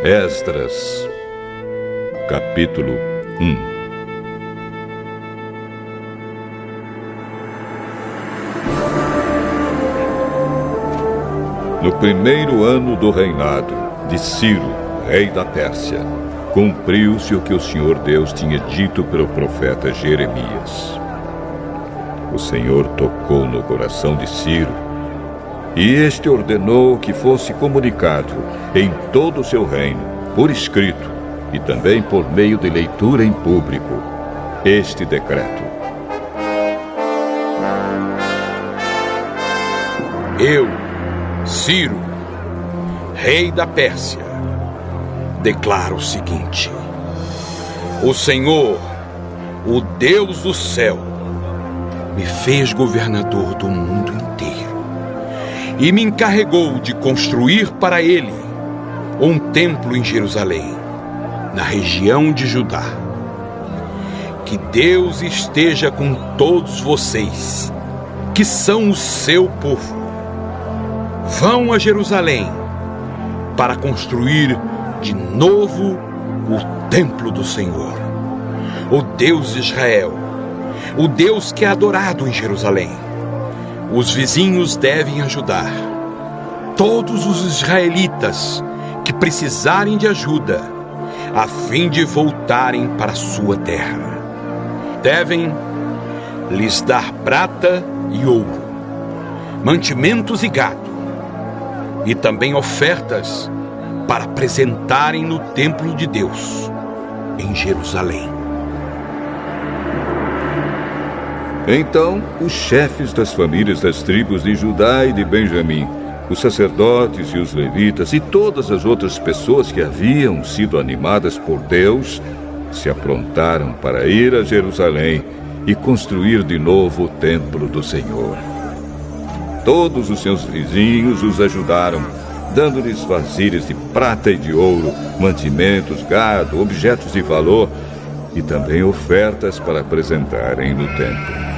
Esdras, capítulo 1. No primeiro ano do reinado de Ciro, rei da Pérsia, cumpriu-se o que o Senhor Deus tinha dito pelo profeta Jeremias. O Senhor tocou no coração de Ciro, e este ordenou que fosse comunicado em todo o seu reino, por escrito, e também por meio de leitura em público, este decreto. Eu, Ciro, rei da Pérsia, declaro o seguinte: o Senhor, o Deus do céu, me fez governador do mundo inteiro e me encarregou de construir para ele um templo em Jerusalém, na região de Judá. Que Deus esteja com todos vocês, que são o seu povo. Vão a Jerusalém para construir de novo o templo do Senhor, o Deus de Israel, o Deus que é adorado em Jerusalém. Os vizinhos devem ajudar. Todos os israelitas que precisarem de ajuda, a fim de voltarem para a sua terra, devem lhes dar prata e ouro, mantimentos e gado, e também ofertas para apresentarem no templo de Deus, em Jerusalém. Então, os chefes das famílias das tribos de Judá e de Benjamim, os sacerdotes e os levitas e todas as outras pessoas que haviam sido animadas por Deus, se aprontaram para ir a Jerusalém e construir de novo o templo do Senhor. Todos os seus vizinhos os ajudaram, dando-lhes vasilhas de prata e de ouro, mantimentos, gado, objetos de valor e também ofertas para apresentarem no templo.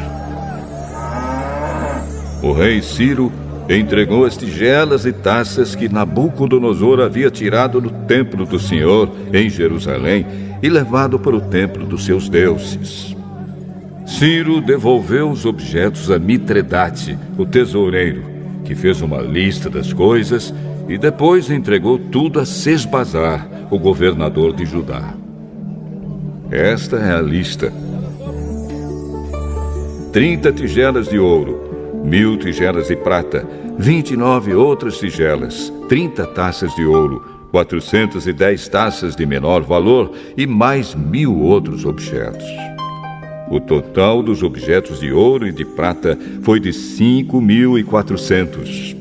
O rei Ciro entregou as tigelas e taças que Nabucodonosor havia tirado do templo do Senhor em Jerusalém e levado para o templo dos seus deuses. Ciro devolveu os objetos a Mitredate, o tesoureiro, que fez uma lista das coisas e depois entregou tudo a Sesbazar, o governador de Judá. Esta é a lista: 30 tigelas de ouro, 1000 tigelas de prata, 29 outras tigelas, 30 taças de ouro, 410 taças de menor valor e mais 1000 outros objetos. O total dos objetos de ouro e de prata foi de 5.400.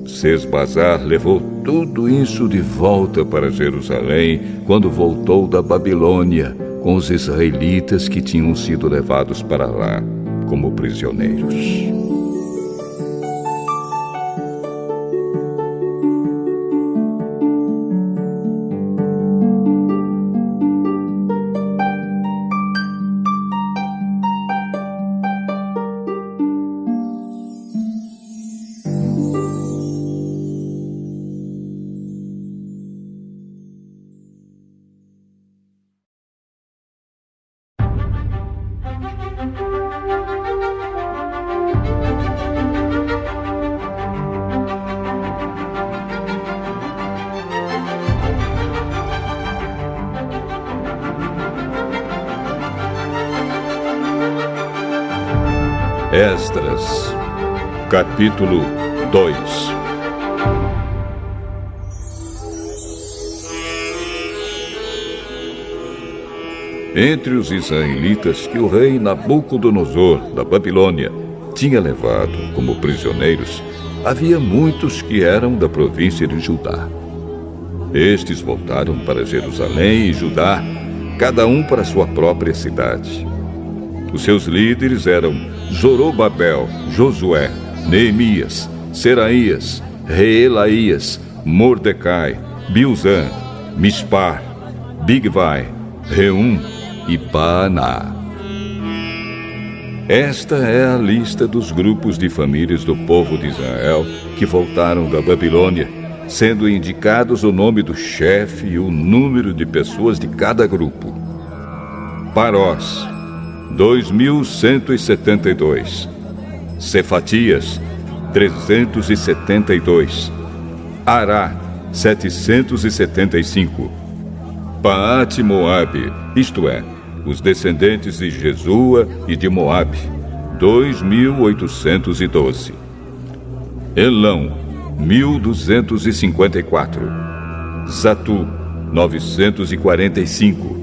Sesbazar levou tudo isso de volta para Jerusalém quando voltou da Babilônia com os israelitas que tinham sido levados para lá como prisioneiros. Esdras, capítulo 2. Entre os israelitas que o rei Nabucodonosor, da Babilônia, tinha levado como prisioneiros, havia muitos que eram da província de Judá. Estes voltaram para Jerusalém e Judá, cada um para sua própria cidade. Os seus líderes eram Zorobabel, Josué, Neemias, Seraías, Reelaías, Mordecai, Bilzan, Mispar, Bigvai, Reum e Baaná. Esta é a lista dos grupos de famílias do povo de Israel que voltaram da Babilônia, sendo indicados o nome do chefe e o número de pessoas de cada grupo. Parós, 2.172. Cefatias, 372. Ará, 775. Paate Moabe, isto é, os descendentes de Jesua e de Moabe, 2.812. Elão, 1.254. Zatu, 945.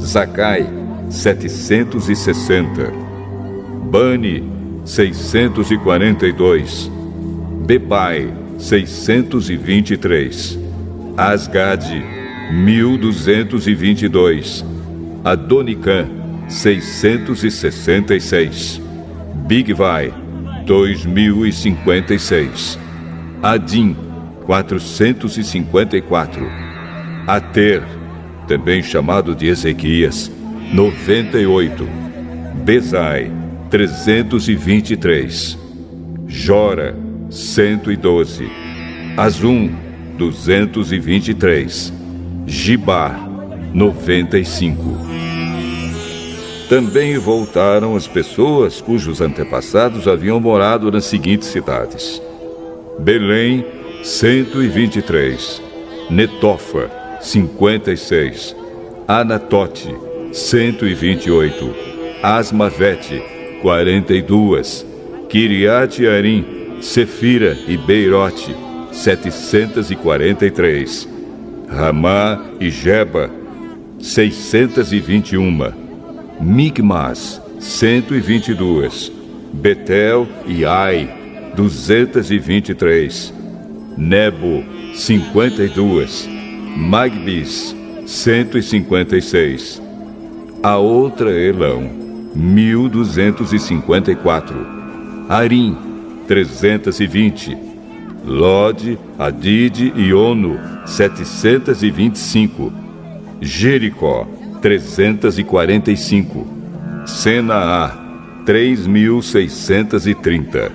Zacai, 760. Bani, 642. Bebai, 623. Asgade, 1.222. Adonicã, 666. Bigvai, 2.056. Adim, 454. Ater, também chamado de Ezequias, 98. Bezai, 323. Jora, 112. Azum, 223. Gibar, 95. Também voltaram as pessoas cujos antepassados haviam morado nas seguintes cidades: Belém, 123. Netofa, 56. Anatote, 128. Asmavete, 42. Kiriat-Arim, Sefira e Beirote, 743. Ramá e Geba, 621. Migmas, 122. Betel e Ai, 223. Nebo, 52. Magbis, 156. A outra Elão, 1.254. Arim, 320. Lode, Adide e Ono, 725. Jericó, 345. Senaá, 3.630.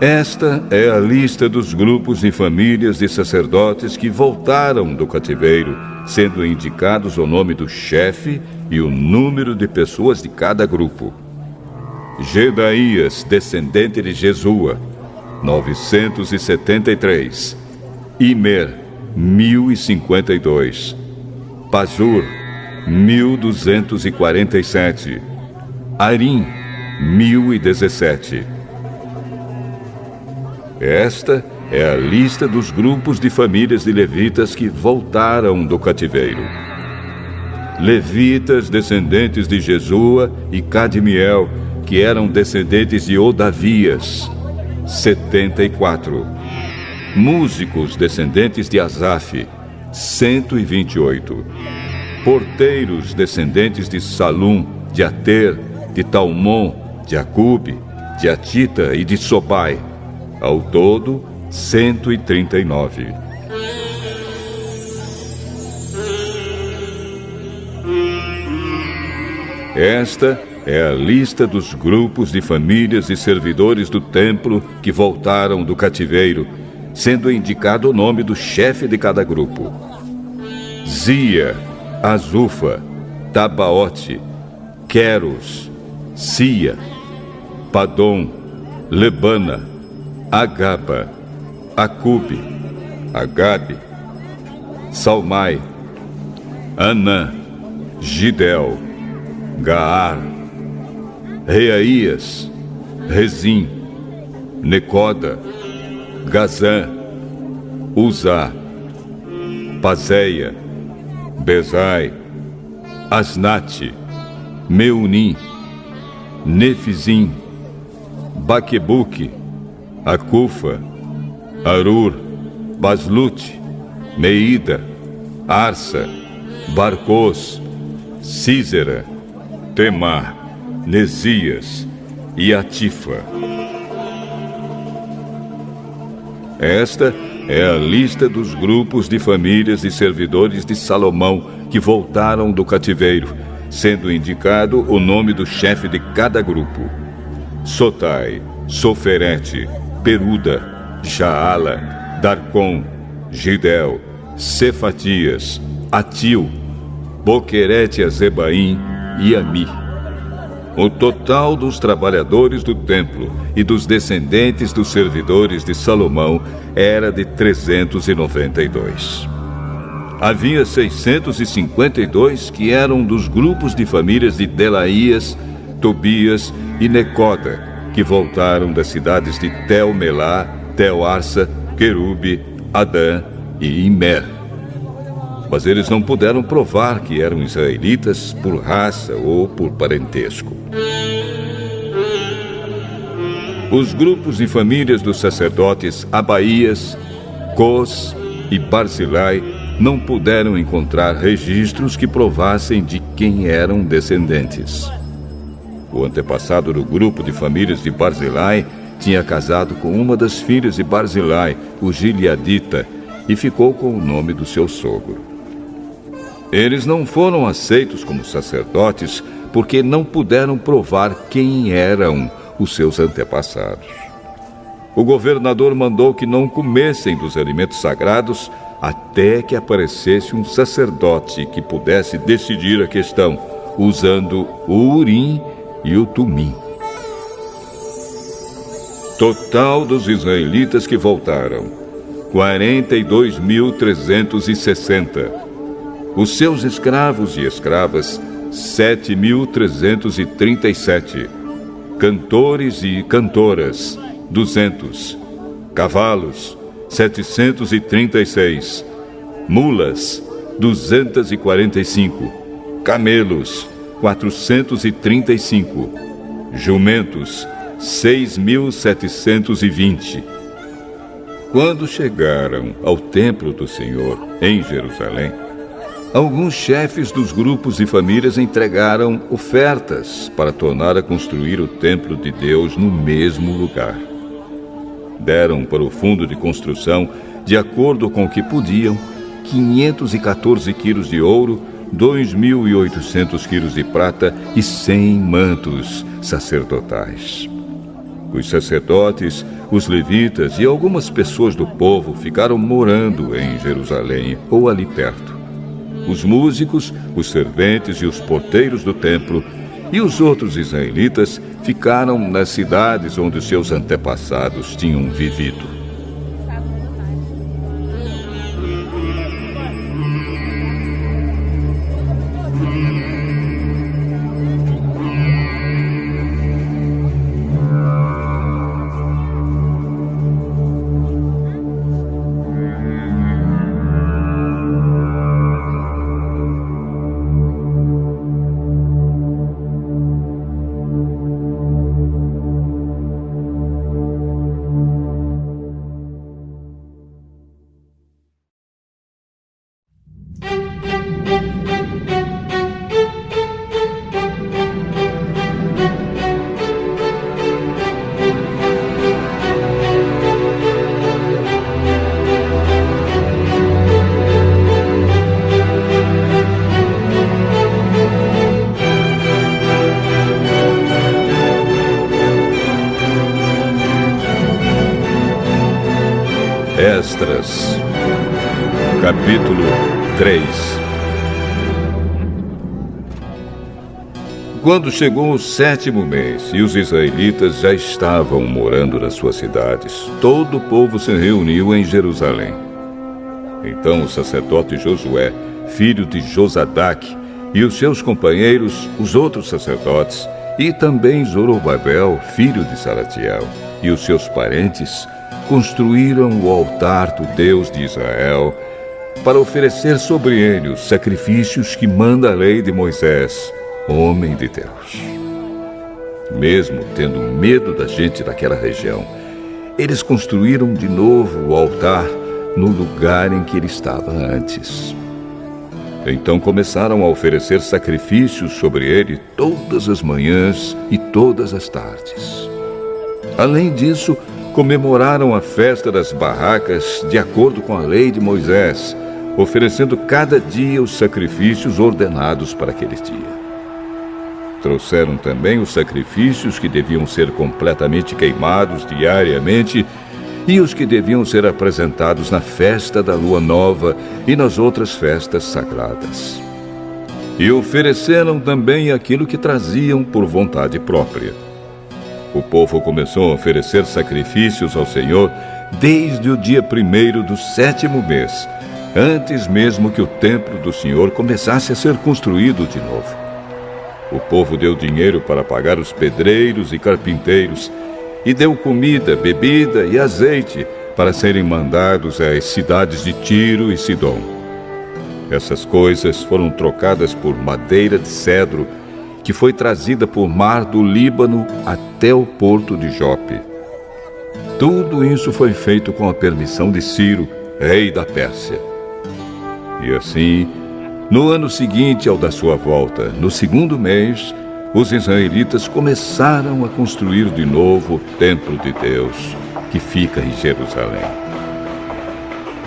Esta é a lista dos grupos e famílias de sacerdotes que voltaram do cativeiro, sendo indicados o nome do chefe e o número de pessoas de cada grupo. Gedaías, descendente de Jesua, 973. Imer, 1.052. Pazur, 1.247. Arim, 1.017. Esta é a lista dos grupos de famílias de levitas que voltaram do cativeiro. Levitas, descendentes de Jesua e Cadmiel, que eram descendentes de Odavias, 74. Músicos, descendentes de Asaf, 128. Porteiros, descendentes de Salum, de Ater, de Talmon, de Acube, de Atita e de Sobai. Ao todo, 139. Esta é a lista dos grupos de famílias e servidores do templo que voltaram do cativeiro, sendo indicado o nome do chefe de cada grupo: Zia, Azufa, Tabaote, Queros, Sia, Padom, Lebana, Agaba, Acube, Agabe, Salmai, Anã, Gidel, Gaar, Reaías, Rezim, Necoda, Gazã, Uzá, Pazéia, Bezai, Asnate, Meunim, Nefizim, Baquebuque, Acufa, Arur, Baslute, Meida, Arsa, Barcos, Císera, Temar, Nesias e Atifa. Esta é a lista dos grupos de famílias e servidores de Salomão que voltaram do cativeiro, sendo indicado o nome do chefe de cada grupo: Sotai, Soferete, Peruda, Jaala, Darcom, Gidel, Cefatias, Atil, Boquerete-Azebaim e Ami. O total dos trabalhadores do templo e dos descendentes dos servidores de Salomão era de 392. Havia 652 que eram dos grupos de famílias de Delaías, Tobias e Necoda, que voltaram das cidades de Tel-Melá, Tel-Arsa, Querube, Adã e Imer. Mas eles não puderam provar que eram israelitas por raça ou por parentesco. Os grupos e famílias dos sacerdotes Abaías, Cos e Barzilai não puderam encontrar registros que provassem de quem eram descendentes. O antepassado do grupo de famílias de Barzilai tinha casado com uma das filhas de Barzilai, o Gileadita, e ficou com o nome do seu sogro. Eles não foram aceitos como sacerdotes porque não puderam provar quem eram os seus antepassados. O governador mandou que não comessem dos alimentos sagrados até que aparecesse um sacerdote que pudesse decidir a questão, usando o Urim e o Tumim. Total dos israelitas que voltaram, 42.360. Os seus escravos e escravas, 7.337. Cantores e cantoras, 200. Cavalos, 736. Mulas, 245. Camelos, 435. Jumentos, 6.720. Quando chegaram ao templo do Senhor, em Jerusalém, alguns chefes dos grupos e famílias entregaram ofertas para tornar a construir o templo de Deus no mesmo lugar. Deram para o fundo de construção, de acordo com o que podiam, 514 quilos de ouro, 2.800 quilos de prata e 100 mantos sacerdotais. Os sacerdotes, os levitas e algumas pessoas do povo ficaram morando em Jerusalém ou ali perto. Os músicos, os serventes e os porteiros do templo e os outros israelitas ficaram nas cidades onde seus antepassados tinham vivido. Esdras, capítulo 3. Quando chegou o 7º mês e os israelitas já estavam morando nas suas cidades, todo o povo se reuniu em Jerusalém. Então o sacerdote Josué, filho de Josadaque, e os seus companheiros, os outros sacerdotes, e também Zorobabel, filho de Salatiel, e os seus parentes, construíram o altar do Deus de Israel para oferecer sobre ele os sacrifícios que manda a lei de Moisés, homem de Deus. Mesmo tendo medo da gente daquela região, eles construíram de novo o altar no lugar em que ele estava antes. Então começaram a oferecer sacrifícios sobre ele todas as manhãs e todas as tardes. Além disso, comemoraram a festa das barracas de acordo com a lei de Moisés, oferecendo cada dia os sacrifícios ordenados para aquele dia. Trouxeram também os sacrifícios que deviam ser completamente queimados diariamente e os que deviam ser apresentados na festa da lua nova e nas outras festas sagradas. E ofereceram também aquilo que traziam por vontade própria. O povo começou a oferecer sacrifícios ao Senhor desde o dia 1º do 7º mês, antes mesmo que o templo do Senhor começasse a ser construído de novo. O povo deu dinheiro para pagar os pedreiros e carpinteiros, e deu comida, bebida e azeite para serem mandados às cidades de Tiro e Sidom. Essas coisas foram trocadas por madeira de cedro, que foi trazida por mar do Líbano até o porto de Jope. Tudo isso foi feito com a permissão de Ciro, rei da Pérsia. E assim, no ano seguinte ao da sua volta, no 2º mês, os israelitas começaram a construir de novo o templo de Deus, que fica em Jerusalém.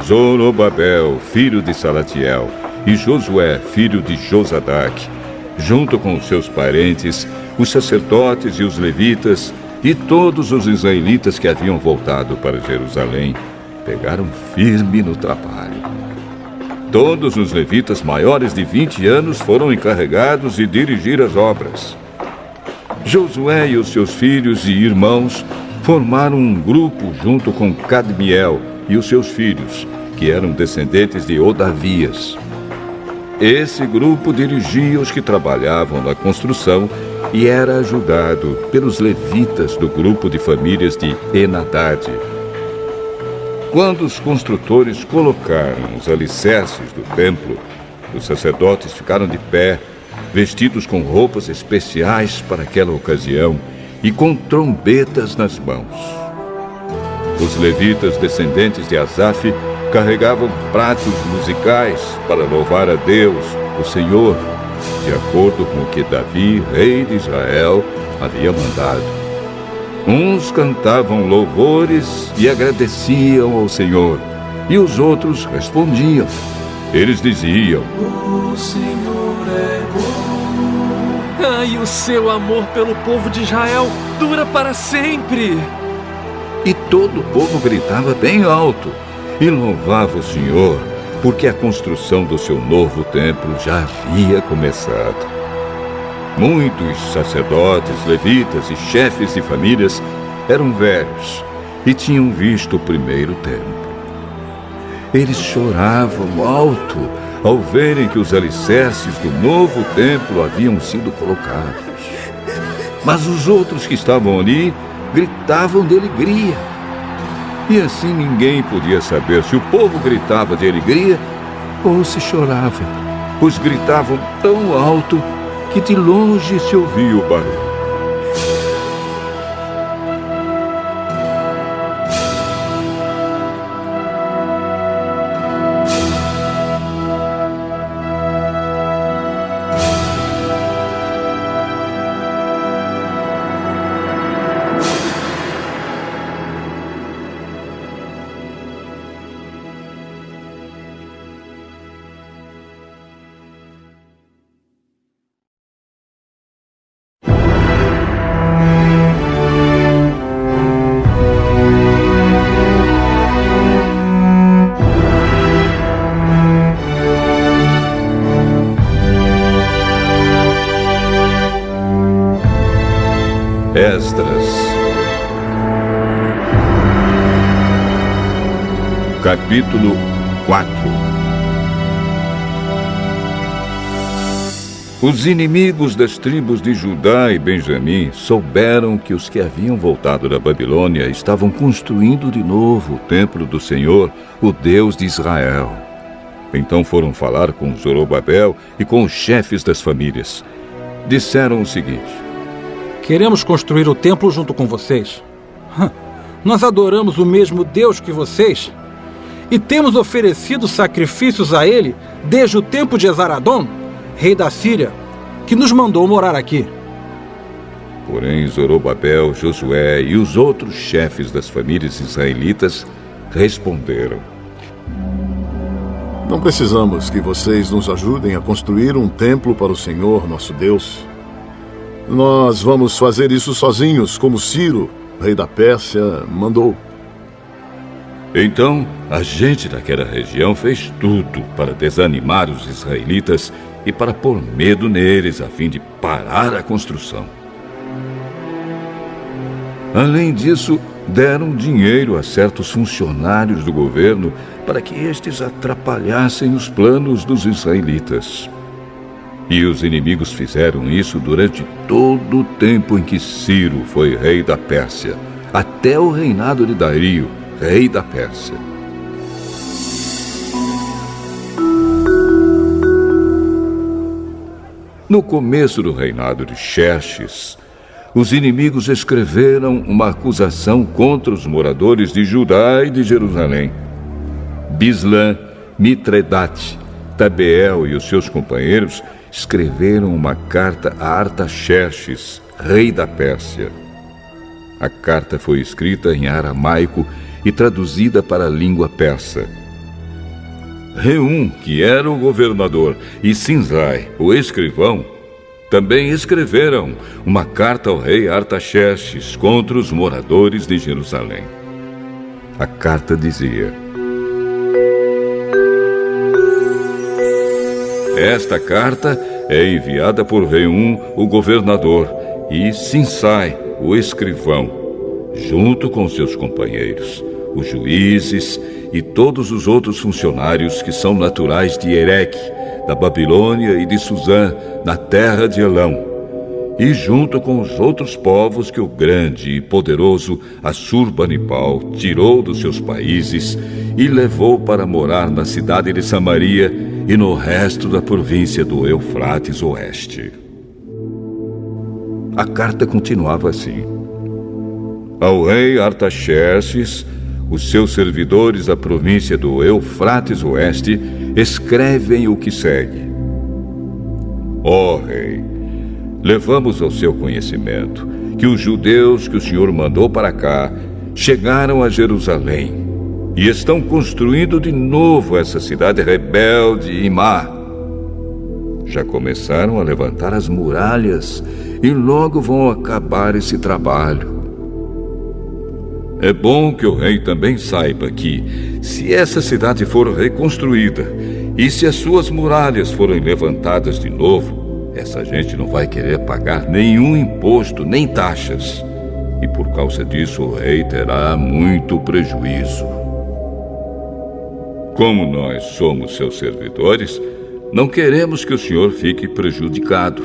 Zorobabel, filho de Salatiel, e Josué, filho de Josadaque, junto com os seus parentes, os sacerdotes e os levitas, e todos os israelitas que haviam voltado para Jerusalém, pegaram firme no trabalho. Todos os levitas maiores de 20 anos foram encarregados de dirigir as obras. Josué e os seus filhos e irmãos formaram um grupo junto com Cadmiel e os seus filhos, que eram descendentes de Odavias. Esse grupo dirigia os que trabalhavam na construção e era ajudado pelos levitas do grupo de famílias de Enadad. Quando os construtores colocaram os alicerces do templo, os sacerdotes ficaram de pé, vestidos com roupas especiais para aquela ocasião e com trombetas nas mãos. Os levitas descendentes de Asaf carregavam pratos musicais para louvar a Deus, o Senhor, de acordo com o que Davi, rei de Israel, havia mandado. Uns cantavam louvores e agradeciam ao Senhor, e os outros respondiam. Eles diziam: O Senhor é bom. E o seu amor pelo povo de Israel dura para sempre. E todo o povo gritava bem alto e louvava o Senhor, porque a construção do seu novo templo já havia começado. Muitos sacerdotes, levitas e chefes de famílias eram velhos e tinham visto o primeiro templo. Eles choravam alto ao verem que os alicerces do novo templo haviam sido colocados. Mas os outros que estavam ali gritavam de alegria. E assim ninguém podia saber se o povo gritava de alegria ou se chorava, pois gritavam tão alto que de longe se ouvia o barulho. Esdras. Capítulo 4. Os inimigos das tribos de Judá e Benjamim souberam que os que haviam voltado da Babilônia estavam construindo de novo o templo do Senhor, o Deus de Israel. Então foram falar com Zorobabel e com os chefes das famílias. Disseram o seguinte: Queremos construir o templo junto com vocês. Nós adoramos o mesmo Deus que vocês e temos oferecido sacrifícios a ele desde o tempo de Esaradom, rei da Síria, que nos mandou morar aqui. Porém, Zorobabel, Josué e os outros chefes das famílias israelitas responderam: Não precisamos que vocês nos ajudem a construir um templo para o Senhor, nosso Deus. Nós vamos fazer isso sozinhos, como Ciro, rei da Pérsia, mandou. Então, a gente daquela região fez tudo para desanimar os israelitas e para pôr medo neles, a fim de parar a construção. Além disso, deram dinheiro a certos funcionários do governo para que estes atrapalhassem os planos dos israelitas. E os inimigos fizeram isso durante todo o tempo em que Ciro foi rei da Pérsia, até o reinado de Dario, rei da Pérsia. No começo do reinado de Xerxes, os inimigos escreveram uma acusação contra os moradores de Judá e de Jerusalém. Bislã, Mitredate, Tabeel e os seus companheiros escreveram uma carta a Artaxerxes, rei da Pérsia. A carta foi escrita em aramaico e traduzida para a língua persa. Reum, que era o governador, e Sinzai, o escrivão, também escreveram uma carta ao rei Artaxerxes contra os moradores de Jerusalém. A carta dizia: Esta carta é enviada por Reum, o governador, e Sinsai, o escrivão, junto com seus companheiros, os juízes e todos os outros funcionários que são naturais de Ereque, da Babilônia e de Suzã, na terra de Elão, e junto com os outros povos que o grande e poderoso Assurbanipal tirou dos seus países e levou para morar na cidade de Samaria e no resto da província do Eufrates Oeste. A carta continuava assim: Ao rei Artaxerxes, os seus servidores da província do Eufrates Oeste escrevem o que segue: Ó rei, levamos ao seu conhecimento que os judeus que o senhor mandou para cá chegaram a Jerusalém e estão construindo de novo essa cidade rebelde e má. Já começaram a levantar as muralhas e logo vão acabar esse trabalho. É bom que o rei também saiba que, se essa cidade for reconstruída e se as suas muralhas forem levantadas de novo, essa gente não vai querer pagar nenhum imposto nem taxas. E por causa disso o rei terá muito prejuízo. Como nós somos seus servidores, não queremos que o senhor fique prejudicado.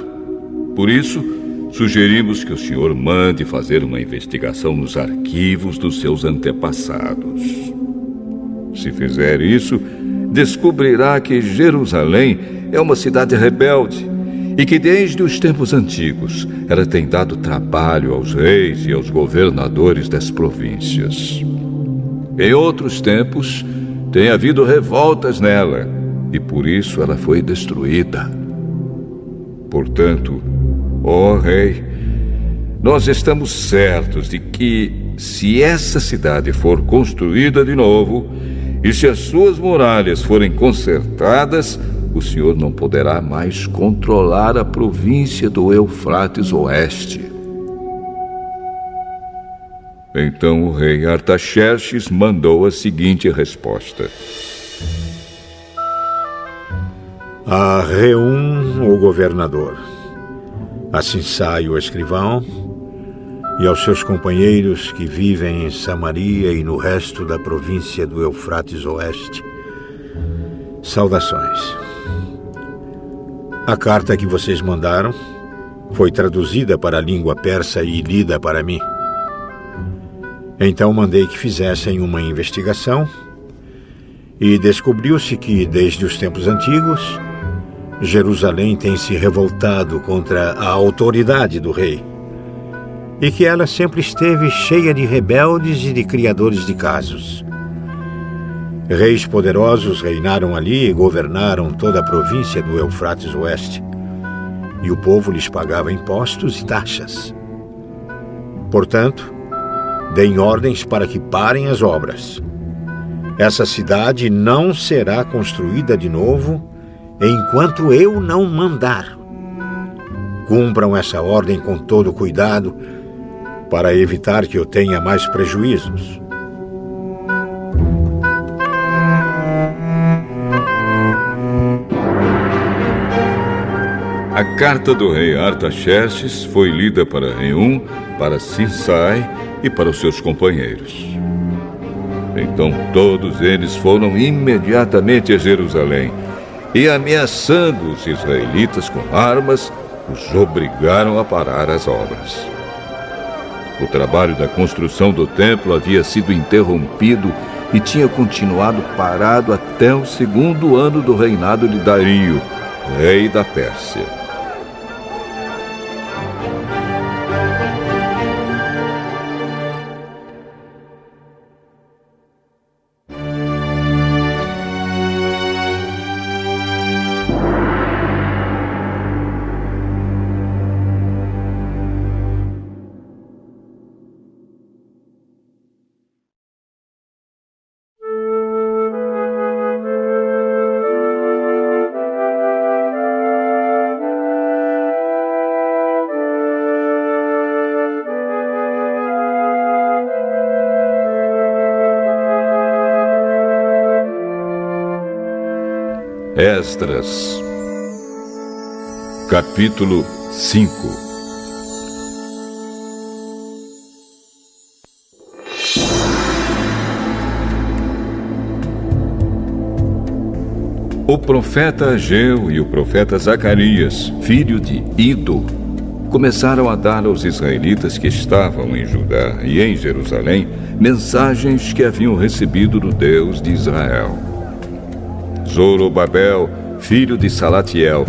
Por isso, sugerimos que o senhor mande fazer uma investigação nos arquivos dos seus antepassados. Se fizer isso, descobrirá que Jerusalém é uma cidade rebelde e que desde os tempos antigos ela tem dado trabalho aos reis e aos governadores das províncias. Em outros tempos, tem havido revoltas nela e por isso ela foi destruída. Portanto, ó rei, nós estamos certos de que, se essa cidade for construída de novo e se as suas muralhas forem consertadas, o senhor não poderá mais controlar a província do Eufrates Oeste. Então o rei Artaxerxes mandou a seguinte resposta: A Reum, o governador, a Sinsai, o escrivão, e aos seus companheiros que vivem em Samaria e no resto da província do Eufrates Oeste, saudações. A carta que vocês mandaram foi traduzida para a língua persa e lida para mim. Então mandei que fizessem uma investigação e descobriu-se que, desde os tempos antigos, Jerusalém tem se revoltado contra a autoridade do rei e que ela sempre esteve cheia de rebeldes e de criadores de casos. Reis poderosos reinaram ali e governaram toda a província do Eufrates Oeste, e o povo lhes pagava impostos e taxas. Portanto, deem ordens para que parem as obras. Essa cidade não será construída de novo enquanto eu não mandar. Cumpram essa ordem com todo cuidado para evitar que eu tenha mais prejuízos. A carta do rei Artaxerxes foi lida para Reum, para Sinsai e para os seus companheiros. Então todos eles foram imediatamente a Jerusalém e, ameaçando os israelitas com armas, os obrigaram a parar as obras. O trabalho da construção do templo havia sido interrompido e tinha continuado parado até o 2º ano do reinado de Dario, rei da Pérsia. Esdras, capítulo 5. O profeta Ageu e o profeta Zacarias, filho de Ido, começaram a dar aos israelitas que estavam em Judá e em Jerusalém mensagens que haviam recebido do Deus de Israel. Zorobabel, filho de Salatiel,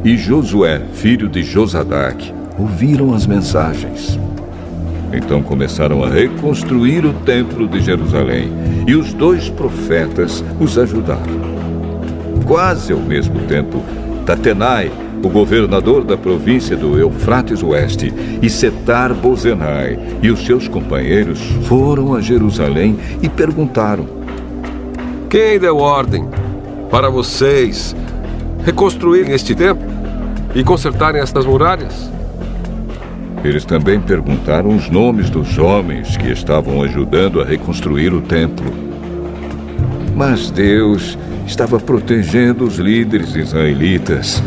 e Josué, filho de Josadaque, ouviram as mensagens. Então começaram a reconstruir o templo de Jerusalém, e os 2 profetas os ajudaram. Quase ao mesmo tempo, Tatenai, o governador da província do Eufrates Oeste, e Setar-Bozenai e os seus companheiros foram a Jerusalém e perguntaram: quem deu ordem para vocês reconstruírem este templo e consertarem estas muralhas? Eles também perguntaram os nomes dos homens que estavam ajudando a reconstruir o templo. Mas Deus estava protegendo os líderes israelitas,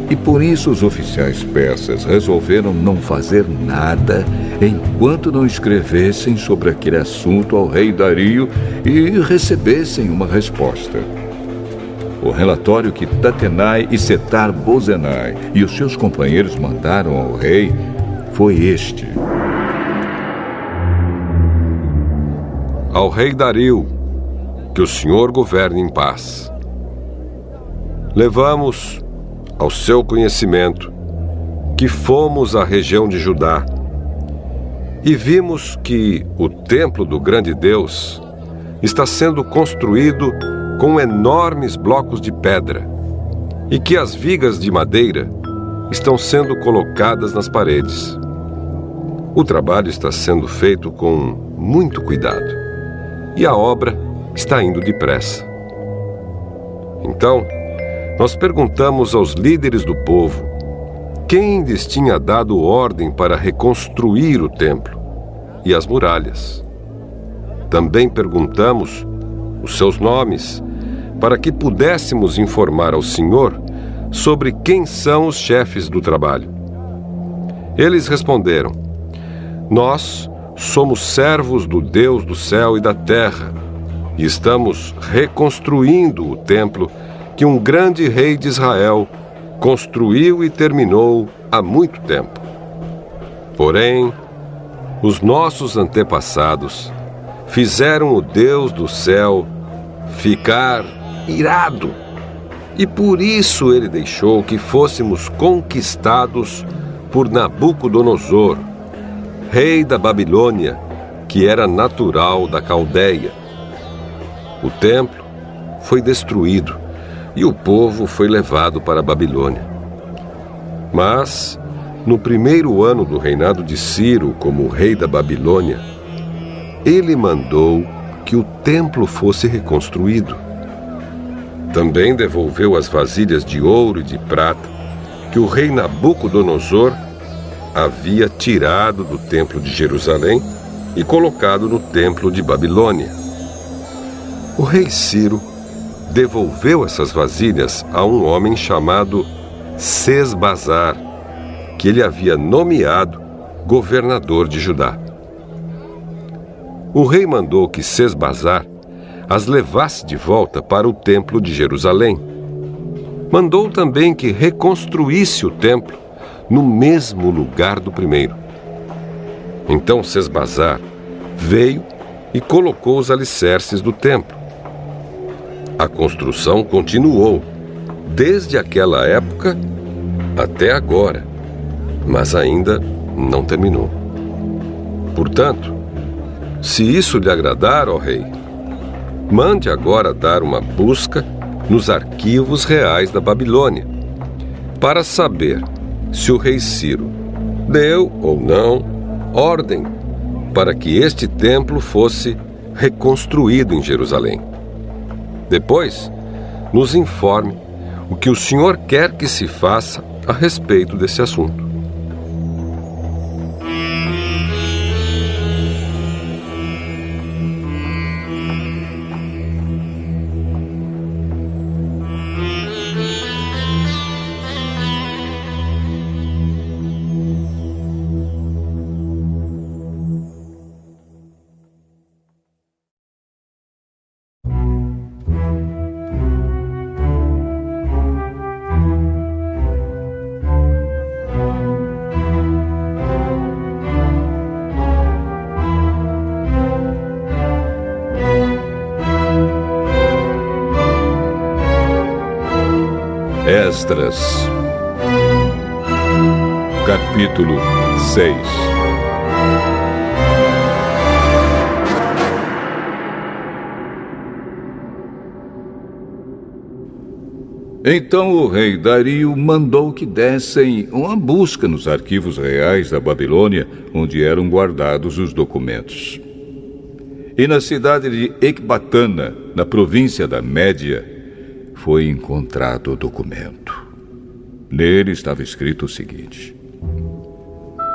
e por isso os oficiais persas resolveram não fazer nada enquanto não escrevessem sobre aquele assunto ao rei Dario e recebessem uma resposta. O relatório que Tatenai e Setar-Bozenai e os seus companheiros mandaram ao rei foi este: ao rei Dario, que o Senhor governe em paz. Levamos ao seu conhecimento que fomos à região de Judá e vimos que o templo do grande Deus está sendo construído com enormes blocos de pedra e que as vigas de madeira estão sendo colocadas nas paredes. O trabalho está sendo feito com muito cuidado e a obra está indo depressa. Então, nós perguntamos aos líderes do povo quem lhes tinha dado ordem para reconstruir o templo e as muralhas. Também perguntamos os seus nomes, para que pudéssemos informar ao Senhor sobre quem são os chefes do trabalho. Eles responderam: nós somos servos do Deus do céu e da terra, e estamos reconstruindo o templo que um grande rei de Israel construiu e terminou há muito tempo. Porém, os nossos antepassados fizeram o Deus do céu ficar irado, e por isso ele deixou que fôssemos conquistados por Nabucodonosor, rei da Babilônia, que era natural da Caldeia. O templo foi destruído e o povo foi levado para a Babilônia. Mas, no 1º ano do reinado de Ciro como rei da Babilônia, ele mandou que o templo fosse reconstruído. Também devolveu as vasilhas de ouro e de prata que o rei Nabucodonosor havia tirado do templo de Jerusalém e colocado no templo de Babilônia. O rei Ciro devolveu essas vasilhas a um homem chamado Sesbazar, que ele havia nomeado governador de Judá. O rei mandou que Sesbazar as levasse de volta para o templo de Jerusalém. Mandou também que reconstruísse o templo no mesmo lugar do primeiro. Então Sesbazar veio e colocou os alicerces do templo. A construção continuou desde aquela época até agora, mas ainda não terminou. Portanto, se isso lhe agradar, ó rei, mande agora dar uma busca nos arquivos reais da Babilônia, para saber se o rei Ciro deu ou não ordem para que este templo fosse reconstruído em Jerusalém. Depois, nos informe o que o senhor quer que se faça a respeito desse assunto. Esdras, capítulo 6. Então o rei Dario mandou que dessem uma busca nos arquivos reais da Babilônia, onde eram guardados os documentos. E na cidade de Ecbatana, na província da Média, foi encontrado o documento. Nele estava escrito o seguinte: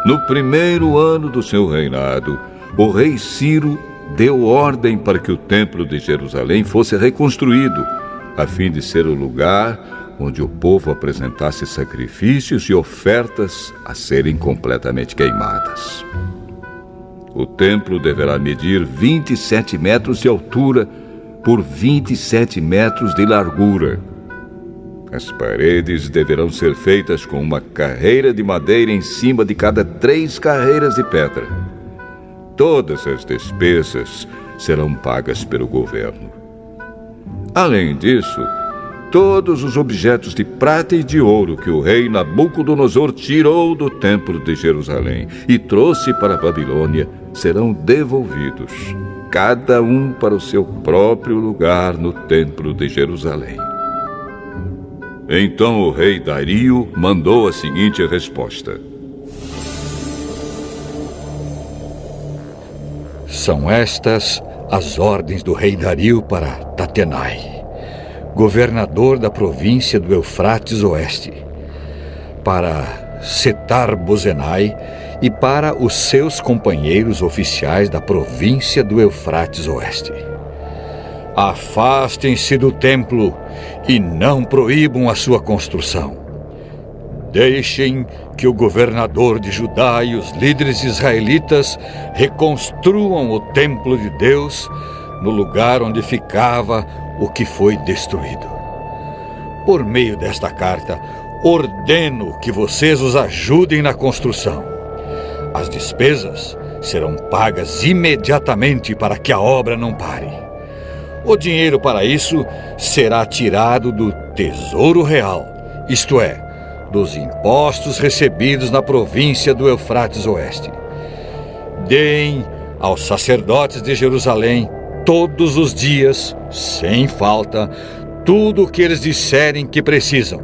no primeiro ano do seu reinado, o rei Ciro deu ordem para que o templo de Jerusalém fosse reconstruído, a fim de ser o lugar onde o povo apresentasse sacrifícios e ofertas a serem completamente queimadas. O templo deverá medir 27 metros de altura por 27 metros de largura. As paredes deverão ser feitas com uma carreira de madeira em cima de cada 3 carreiras de pedra. Todas as despesas serão pagas pelo governo. Além disso, todos os objetos de prata e de ouro que o rei Nabucodonosor tirou do templo de Jerusalém e trouxe para a Babilônia serão devolvidos, cada um para o seu próprio lugar no templo de Jerusalém. Então o rei Dario mandou a seguinte resposta: são estas as ordens do rei Dario para Tatenai, governador da província do Eufrates Oeste, para Setar-Bozenai e para os seus companheiros oficiais da província do Eufrates Oeste. Afastem-se do templo e não proíbam a sua construção. Deixem que o governador de Judá e os líderes israelitas reconstruam o templo de Deus no lugar onde ficava o que foi destruído. Por meio desta carta, ordeno que vocês os ajudem na construção. As despesas serão pagas imediatamente para que a obra não pare. O dinheiro para isso será tirado do Tesouro Real, isto é, dos impostos recebidos na província do Eufrates Oeste. Deem aos sacerdotes de Jerusalém todos os dias, sem falta, tudo o que eles disserem que precisam: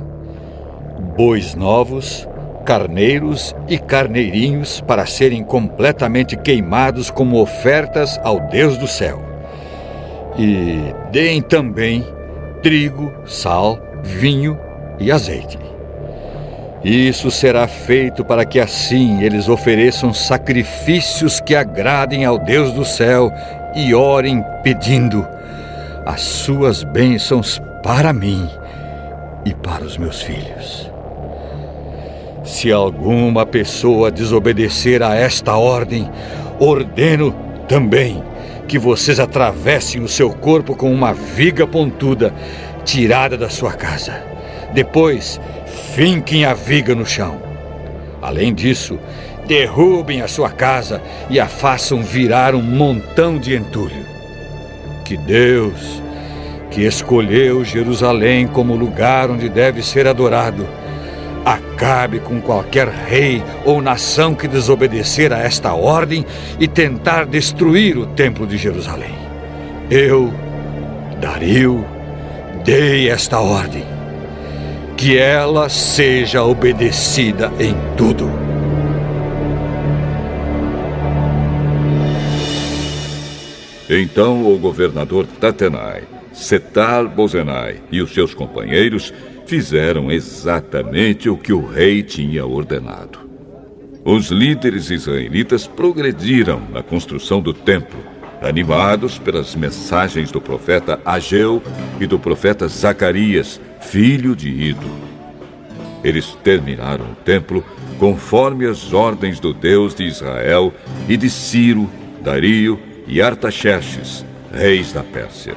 bois novos, carneiros e carneirinhos para serem completamente queimados como ofertas ao Deus do céu. E deem também trigo, sal, vinho e azeite. Isso será feito para que assim eles ofereçam sacrifícios que agradem ao Deus do céu e orem pedindo as suas bênçãos para mim e para os meus filhos. Se alguma pessoa desobedecer a esta ordem, ordeno também que vocês atravessem o seu corpo com uma viga pontuda tirada da sua casa. Depois, finquem a viga no chão. Além disso, derrubem a sua casa e a façam virar um montão de entulho. Que Deus, que escolheu Jerusalém como lugar onde deve ser adorado, acabe com qualquer rei ou nação que desobedecer a esta ordem e tentar destruir o templo de Jerusalém. Eu, Dario, dei esta ordem. Que ela seja obedecida em tudo. Então o governador Tatenai, Setar-Bozenai e os seus companheiros fizeram exatamente o que o rei tinha ordenado. Os líderes israelitas progrediram na construção do templo, animados pelas mensagens do profeta Ageu e do profeta Zacarias, filho de Ido. Eles terminaram o templo conforme as ordens do Deus de Israel e de Ciro, Dario e Artaxerxes, reis da Pérsia.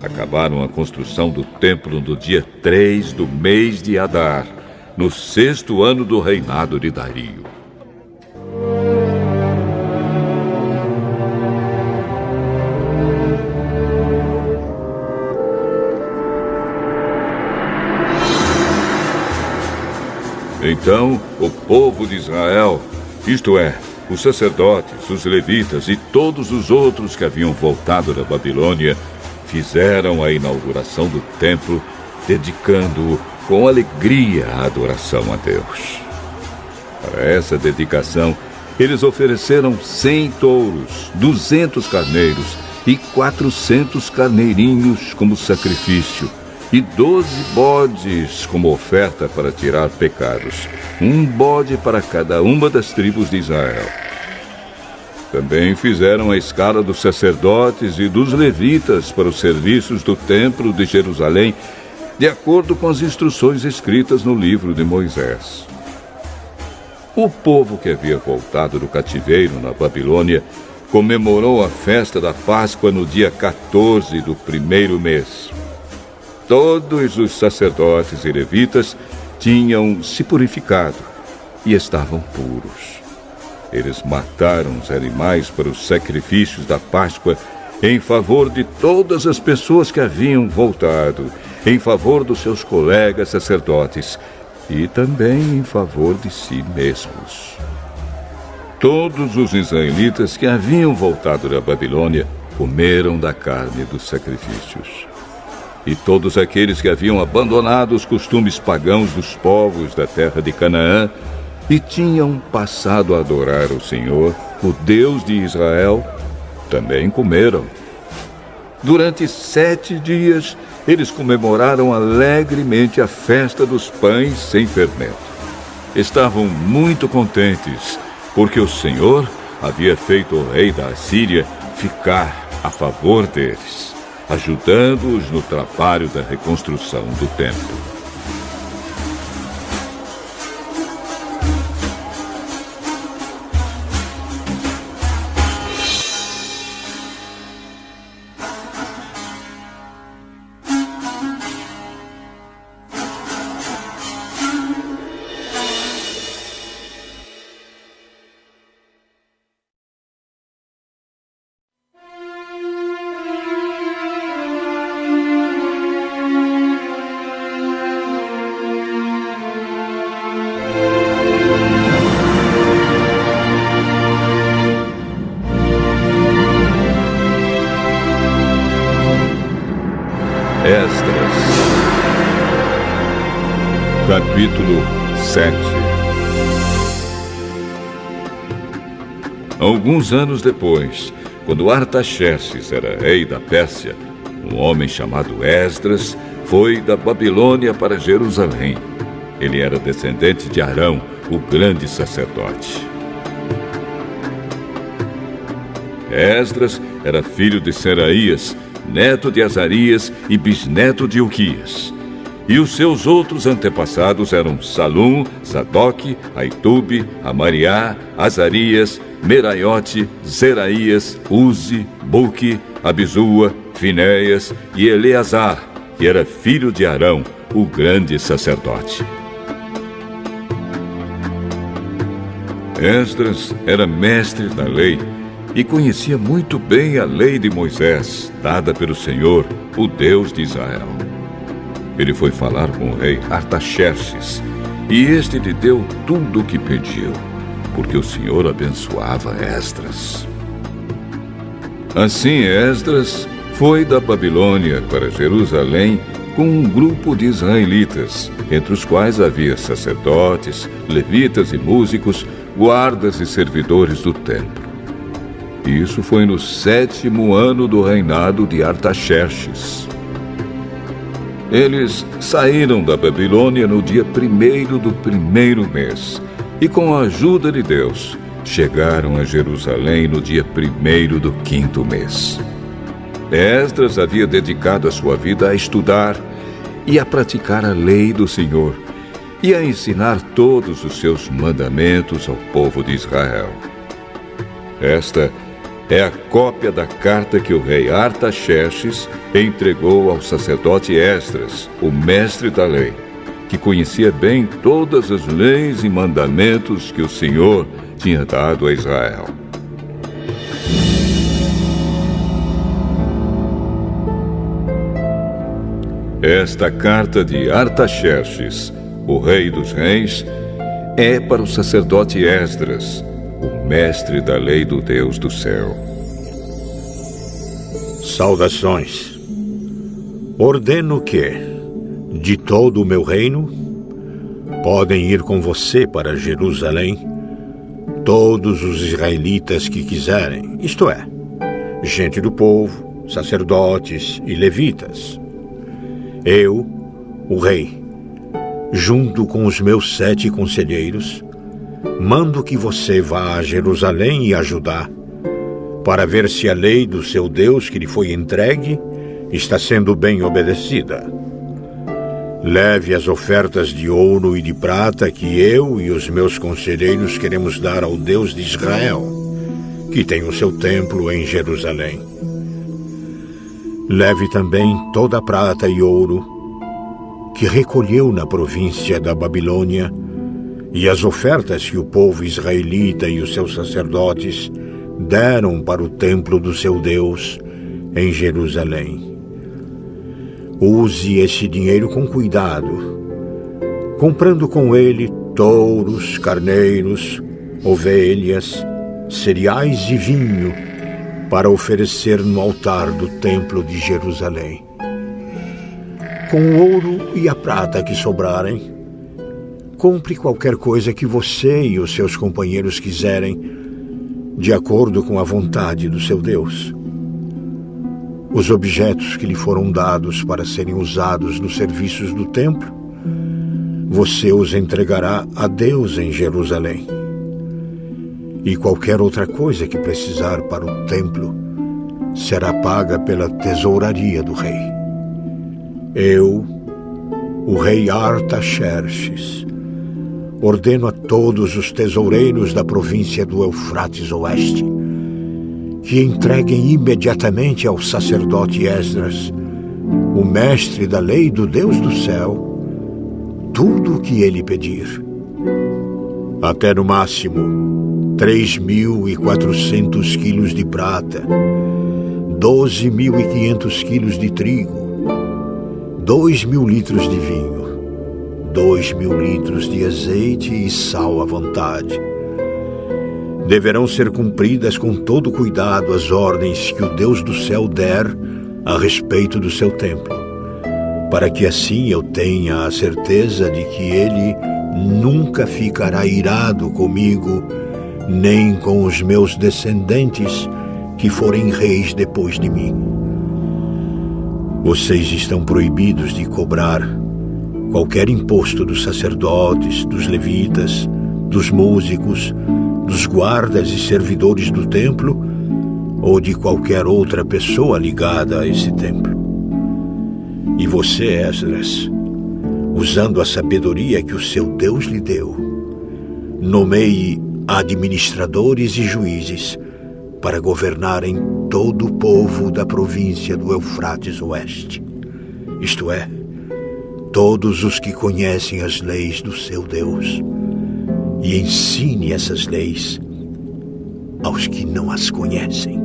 Acabaram a construção do templo no dia 3 do mês de Adar, no 6º ano do reinado de Dario. Então o povo de Israel, isto é, os sacerdotes, os levitas e todos os outros que haviam voltado da Babilônia, fizeram a inauguração do templo, dedicando-o com alegria à adoração a Deus. Para essa dedicação, eles ofereceram 100 touros, 200 carneiros e 400 carneirinhos como sacrifício, e 12 bodes como oferta para tirar pecados, um bode para cada uma das tribos de Israel. Também fizeram a escala dos sacerdotes e dos levitas para os serviços do templo de Jerusalém, de acordo com as instruções escritas no livro de Moisés. O povo que havia voltado do cativeiro na Babilônia comemorou a festa da Páscoa no dia 14 do primeiro mês. Todos os sacerdotes e levitas tinham se purificado e estavam puros. Eles mataram os animais para os sacrifícios da Páscoa em favor de todas as pessoas que haviam voltado, em favor dos seus colegas sacerdotes e também em favor de si mesmos. Todos os israelitas que haviam voltado da Babilônia comeram da carne dos sacrifícios. E todos aqueles que haviam abandonado os costumes pagãos dos povos da terra de Canaã e tinham passado a adorar o Senhor, o Deus de Israel, também comeram. Durante 7 dias, eles comemoraram alegremente a festa dos pães sem fermento. Estavam muito contentes, porque o Senhor havia feito o rei da Assíria ficar a favor deles, ajudando-os no trabalho da reconstrução do templo. Esdras, capítulo 7. Alguns anos depois, quando Artaxerxes era rei da Pérsia, um homem chamado Esdras foi da Babilônia para Jerusalém. Ele era descendente de Arão, o grande sacerdote. Esdras era filho de Seraías, neto de Azarias e bisneto de Ilquias. E os seus outros antepassados eram Salum, Sadoque, Aitube, Amariá, Azarias, Meraiote, Zeraías, Uzi, Buque, Abizua, Finéias e Eleazar, que era filho de Arão, o grande sacerdote. Esdras era mestre da lei e conhecia muito bem a lei de Moisés, dada pelo Senhor, o Deus de Israel. Ele foi falar com o rei Artaxerxes, e este lhe deu tudo o que pediu, porque o Senhor abençoava Esdras. Assim Esdras foi da Babilônia para Jerusalém com um grupo de israelitas, entre os quais havia sacerdotes, levitas e músicos, guardas e servidores do templo. Isso foi no 7º ano do reinado de Artaxerxes. Eles saíram da Babilônia no dia 1º do 1º mês e, com a ajuda de Deus, chegaram a Jerusalém no dia 1º do 5º mês. Esdras havia dedicado a sua vida a estudar e a praticar a lei do Senhor e a ensinar todos os seus mandamentos ao povo de Israel. Esta é a cópia da carta que o rei Artaxerxes entregou ao sacerdote Esdras, o mestre da lei, que conhecia bem todas as leis e mandamentos que o Senhor tinha dado a Israel. Esta carta de Artaxerxes, o rei dos reis, é para o sacerdote Esdras, o mestre da lei do Deus do céu. Saudações. Ordeno que, de todo o meu reino, podem ir com você para Jerusalém todos os israelitas que quiserem, isto é, gente do povo, sacerdotes e levitas. Eu, o rei, junto com os meus 7 conselheiros, mando que você vá a Jerusalém e a Judá, para ver se a lei do seu Deus que lhe foi entregue está sendo bem obedecida. Leve as ofertas de ouro e de prata que eu e os meus conselheiros queremos dar ao Deus de Israel, que tem o seu templo em Jerusalém. Leve também toda a prata e ouro que recolheu na província da Babilônia e as ofertas que o povo israelita e os seus sacerdotes deram para o templo do seu Deus em Jerusalém. Use esse dinheiro com cuidado, comprando com ele touros, carneiros, ovelhas, cereais e vinho para oferecer no altar do templo de Jerusalém. Com o ouro e a prata que sobrarem, compre qualquer coisa que você e os seus companheiros quiserem, de acordo com a vontade do seu Deus. Os objetos que lhe foram dados para serem usados nos serviços do templo, você os entregará a Deus em Jerusalém. E qualquer outra coisa que precisar para o templo será paga pela tesouraria do rei. Eu, o rei Artaxerxes, ordeno a todos os tesoureiros da província do Eufrates Oeste que entreguem imediatamente ao sacerdote Esdras, o mestre da lei do Deus do céu, tudo o que ele pedir. Até no máximo 3.400 quilos de prata, 12.500 quilos de trigo, 2.000 litros de vinho, 2.000 litros de azeite e sal à vontade. Deverão ser cumpridas com todo cuidado as ordens que o Deus do céu der a respeito do seu templo, para que assim eu tenha a certeza de que ele nunca ficará irado comigo, nem com os meus descendentes que forem reis depois de mim. Vocês estão proibidos de cobrar qualquer imposto dos sacerdotes, dos levitas, dos músicos, dos guardas e servidores do templo ou de qualquer outra pessoa ligada a esse templo. E você, Esdras, usando a sabedoria que o seu Deus lhe deu, nomeie administradores e juízes para governarem todo o povo da província do Eufrates Oeste, isto é, todos os que conhecem as leis do seu Deus, e ensine essas leis aos que não as conhecem.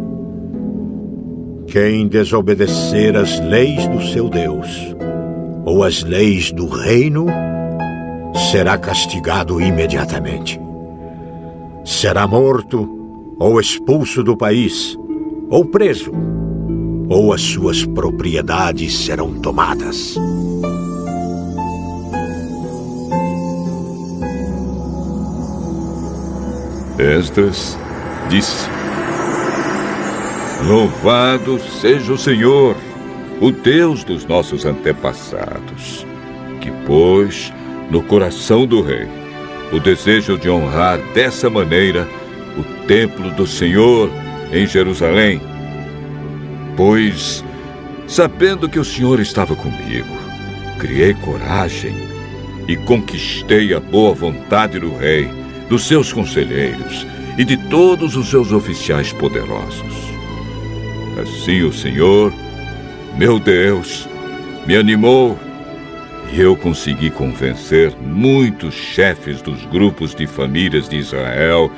Quem desobedecer às leis do seu Deus ou às leis do reino será castigado imediatamente. Será morto ou expulso do país, ou preso, ou as suas propriedades serão tomadas. Esdras disse: Louvado seja o Senhor, o Deus dos nossos antepassados, que pôs no coração do rei o desejo de honrar dessa maneira o templo do Senhor em Jerusalém. Pois, sabendo que o Senhor estava comigo, criei coragem e conquistei a boa vontade do rei, dos seus conselheiros e de todos os seus oficiais poderosos. Assim o Senhor, meu Deus, me animou e eu consegui convencer muitos chefes dos grupos de famílias de Israel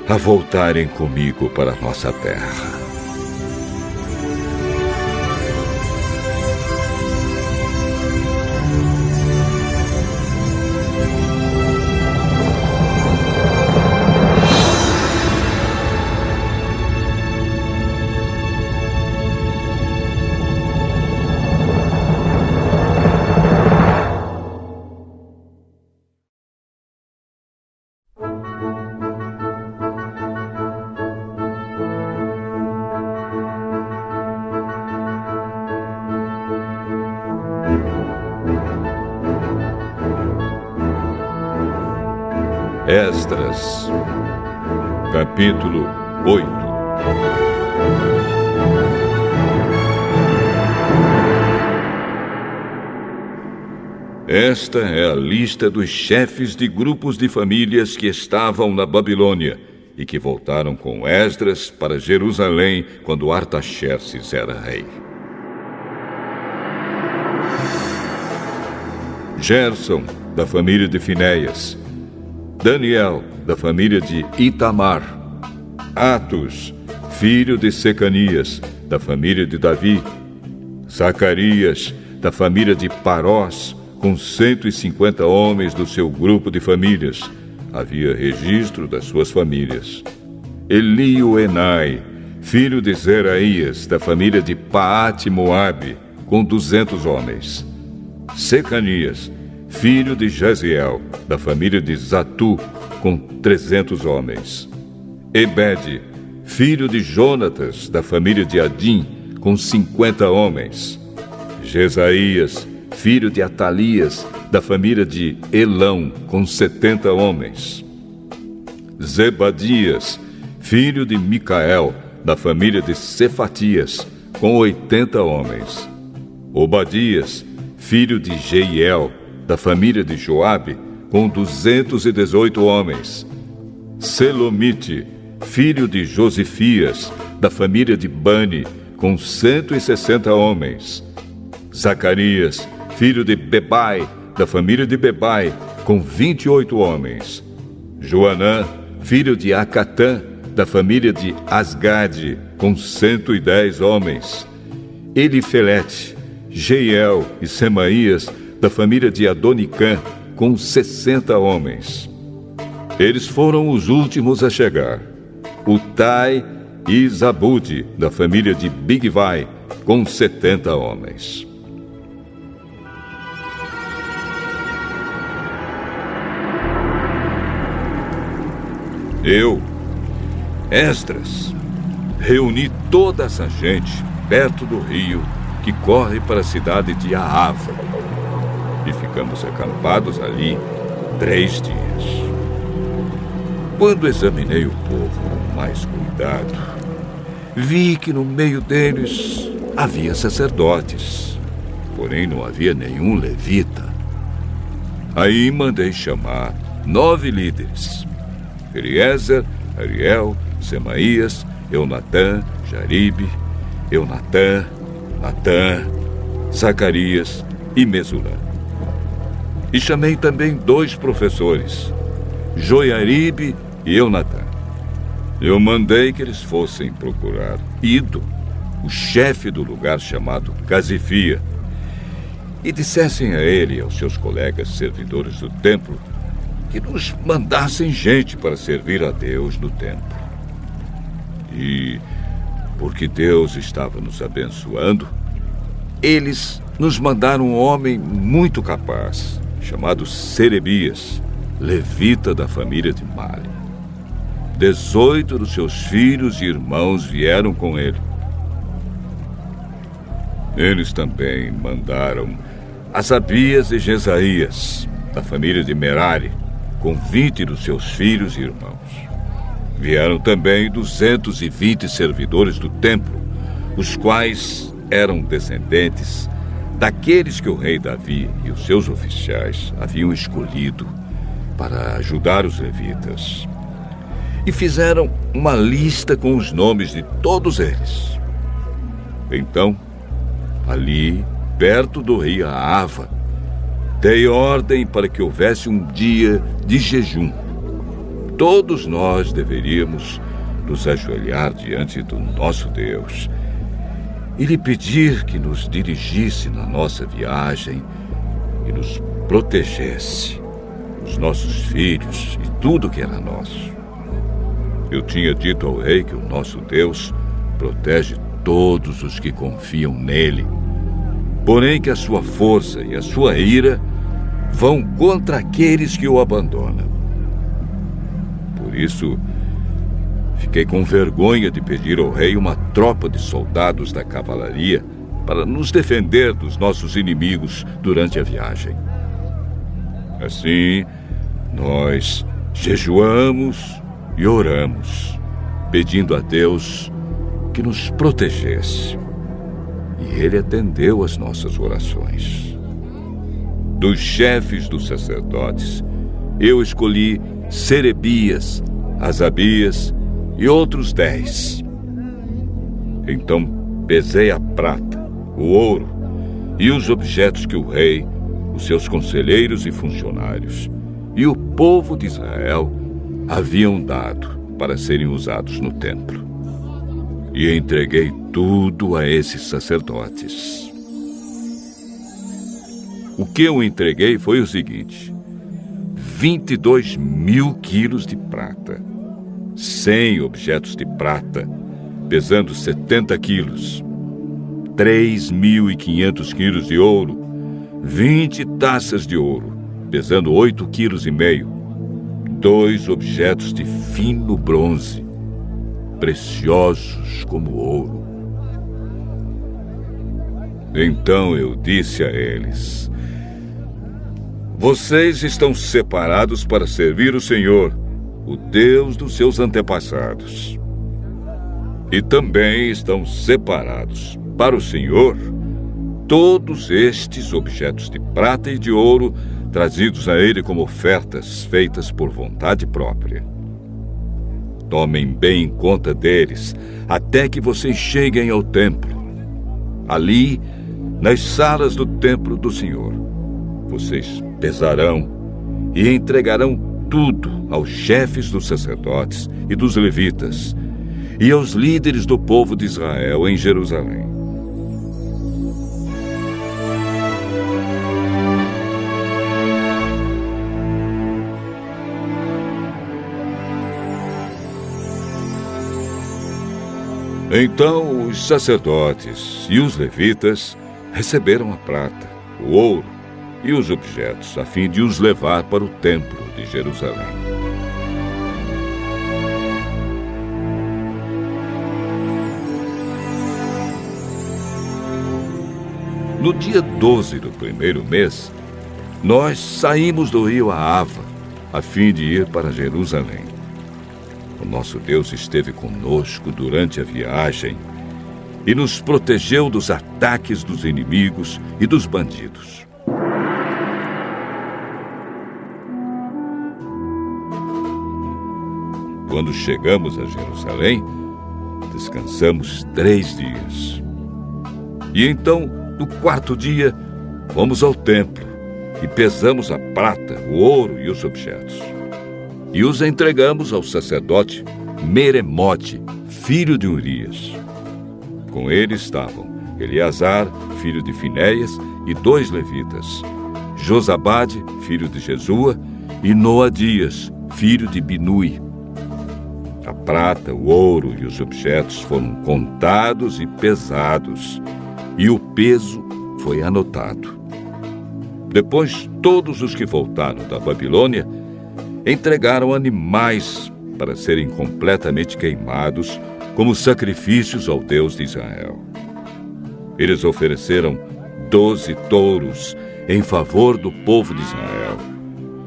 a voltarem comigo para a nossa terra. Esdras, capítulo 8. Esta é a lista dos chefes de grupos de famílias que estavam na Babilônia e que voltaram com Esdras para Jerusalém quando Artaxerxes era rei. Gerson, da família de Finéias. Daniel, da família de Itamar. Atos, filho de Secanias, da família de Davi. Zacarias, da família de Parós, com 150 homens do seu grupo de famílias. Havia registro das suas famílias. Elioenai, filho de Zeraías, da família de Paate-Moabe, com 200 homens. Secanias, filho de Jaziel, da família de Zatu, com 300 homens. Ebede, filho de Jonatas, da família de Adim, com 50 homens. Jesaías, filho de Atalias, da família de Elão, com 70 homens. Zebadias, filho de Micael, da família de Cefatias, com 80 homens. Obadias, filho de Jeiel, da família de Joabe, com 218 homens. Selomite, filho de Josifias, da família de Bani, com 160 homens. Zacarias, filho de Bebai, da família de Bebai, com 28 homens. Joanã, filho de Acatã, da família de Asgade, com 110 homens. Elifelete, Jeiel e Semaías, da família de Adonicã, com 60 homens. Eles foram os últimos a chegar. Utai e Zabude, da família de Bigvai, com 70 homens. Eu, Esdras, reuni toda essa gente perto do rio que corre para a cidade de Ahava. E ficamos acampados ali 3 dias. Quando examinei o povo com mais cuidado, vi que no meio deles havia sacerdotes, porém não havia nenhum levita, Aí mandei chamar 9 líderes: Eliezer, Ariel, Semaías, Eunatã, Jaribe, Eunatã, Natã, Zacarias e Mesulã. E chamei também 2 professores, Joiaribe e Eunatã. Eu mandei que eles fossem procurar Ido, o chefe do lugar chamado Casifia, e dissessem a ele e aos seus colegas servidores do templo que nos mandassem gente para servir a Deus no templo. E, porque Deus estava nos abençoando, eles nos mandaram um homem muito capaz, chamado Serebias, levita da família de Mali. 18 dos seus filhos e irmãos vieram com ele. Eles também mandaram Asabias e Jesaías, da família de Merari, com 20 dos seus filhos e irmãos. Vieram também 220 servidores do templo, os quais eram descendentes daqueles que o rei Davi e os seus oficiais haviam escolhido para ajudar os levitas. E fizeram uma lista com os nomes de todos eles. Então, ali, perto do rio Ahava, dei ordem para que houvesse um dia de jejum. Todos nós deveríamos nos ajoelhar diante do nosso Deus e lhe pedir que nos dirigisse na nossa viagem e nos protegesse, os nossos filhos e tudo que era nosso. Eu tinha dito ao rei que o nosso Deus protege todos os que confiam nele, porém que a sua força e a sua ira vão contra aqueles que o abandonam. Por isso, fiquei com vergonha de pedir ao rei uma tropa de soldados da cavalaria para nos defender dos nossos inimigos durante a viagem. Assim, nós jejuamos e oramos, pedindo a Deus que nos protegesse. E ele atendeu às nossas orações. Dos chefes dos sacerdotes, eu escolhi Serebias, Asabias e outros 10. Então pesei a prata, o ouro e os objetos que o rei, os seus conselheiros e funcionários e o povo de Israel haviam dado para serem usados no templo. E entreguei tudo a esses sacerdotes. O que eu entreguei foi o seguinte: 22.000 quilos de prata, 100 objetos de prata, pesando 70 quilos, 3.500 quilos de ouro, 20 taças de ouro, pesando 8,5 quilos, 2 objetos de fino bronze, preciosos como ouro. Então eu disse a eles: vocês estão separados para servir o Senhor, o Deus dos seus antepassados. E também estão separados para o Senhor todos estes objetos de prata e de ouro trazidos a ele como ofertas feitas por vontade própria. Tomem bem conta deles até que vocês cheguem ao templo. Ali, nas salas do templo do Senhor, vocês pesarão e entregarão tudo aos chefes dos sacerdotes e dos levitas e aos líderes do povo de Israel em Jerusalém. Então os sacerdotes e os levitas receberam a prata, o ouro e os objetos, a fim de os levar para o templo de Jerusalém. No dia 12 do primeiro mês, nós saímos do rio Ahava, a fim de ir para Jerusalém. O nosso Deus esteve conosco durante a viagem e nos protegeu dos ataques dos inimigos e dos bandidos. quando chegamos a Jerusalém, descansamos 3 dias. E então, no 4º dia, fomos ao templo e pesamos a prata, o ouro e os objetos. E os entregamos ao sacerdote Meremote, filho de Urias. Com ele estavam Eleazar, filho de Finéias, e 2 levitas, Josabade, filho de Jesua, e Noadias, filho de Binui. A prata, o ouro e os objetos foram contados e pesados, e o peso foi anotado. Depois, todos os que voltaram da Babilônia entregaram animais para serem completamente queimados como sacrifícios ao Deus de Israel. Eles ofereceram 12 touros em favor do povo de Israel,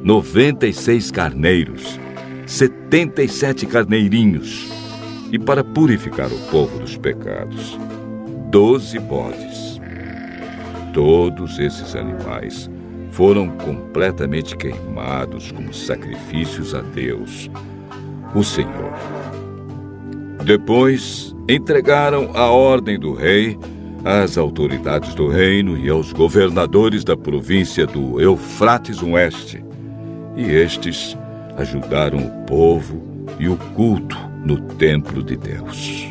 96 carneiros, 77 carneirinhos, e para purificar o povo dos pecados, 12 bodes. Todos esses animais foram completamente queimados como sacrifícios a Deus, o Senhor. Depois, entregaram a ordem do rei às autoridades do reino e aos governadores da província do Eufrates Oeste, e estes ajudaram o povo e o culto no templo de Deus.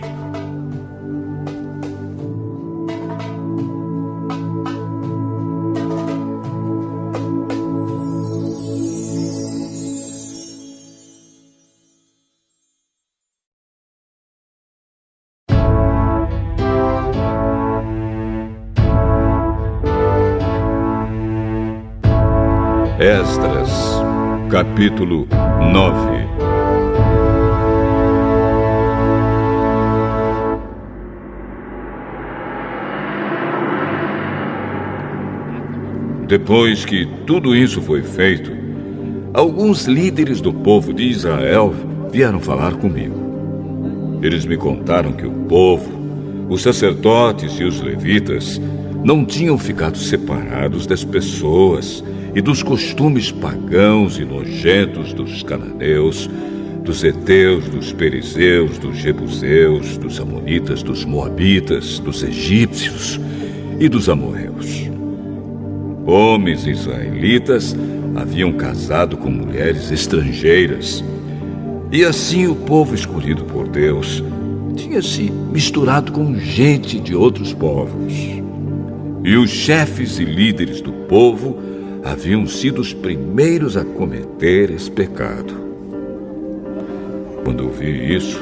Esdras, capítulo 9. Depois que tudo isso foi feito, alguns líderes do povo de Israel vieram falar comigo. Eles me contaram que o povo, os sacerdotes e os levitas não tinham ficado separados das pessoas e dos costumes pagãos e nojentos dos cananeus, dos heteus, dos perizeus, dos jebuseus, dos amonitas, dos moabitas, dos egípcios e dos amorreus. Homens israelitas haviam casado com mulheres estrangeiras, e assim o povo escolhido por Deus tinha se misturado com gente de outros povos. E os chefes e líderes do povo haviam sido os primeiros a cometer esse pecado. Quando eu vi isso,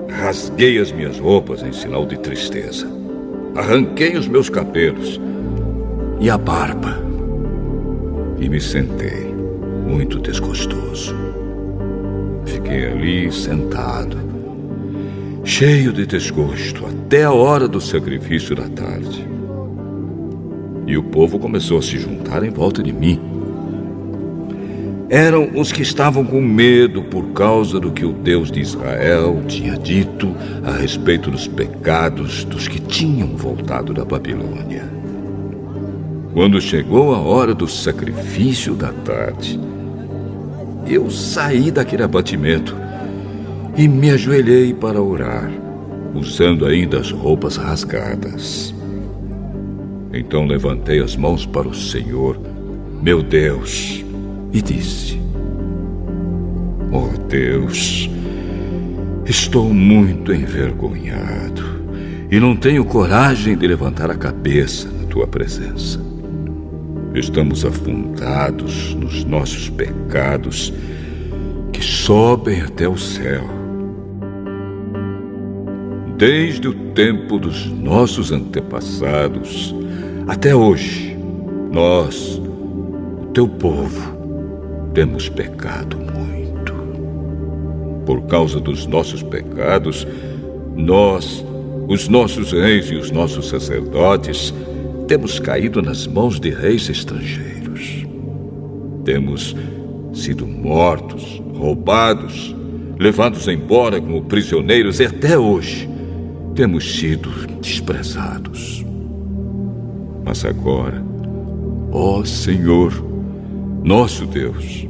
rasguei as minhas roupas em sinal de tristeza. Arranquei os meus cabelos e a barba e me sentei, muito desgostoso. Fiquei ali sentado, cheio de desgosto, até a hora do sacrifício da tarde. E o povo começou a se juntar em volta de mim. Eram os que estavam com medo por causa do que o Deus de Israel tinha dito a respeito dos pecados dos que tinham voltado da Babilônia. Quando chegou a hora do sacrifício da tarde, eu saí daquele abatimento e me ajoelhei para orar, usando ainda as roupas rasgadas. Então levantei as mãos para o Senhor, meu Deus, e disse: Oh Deus, estou muito envergonhado e não tenho coragem de levantar a cabeça na tua presença. Estamos afundados nos nossos pecados que sobem até o céu. Desde o tempo dos nossos antepassados até hoje, nós, o teu povo, temos pecado muito. Por causa dos nossos pecados, nós, os nossos reis e os nossos sacerdotes, temos caído nas mãos de reis estrangeiros. Temos sido mortos, roubados, levados embora como prisioneiros e até hoje temos sido desprezados. Mas agora, ó Senhor, nosso Deus,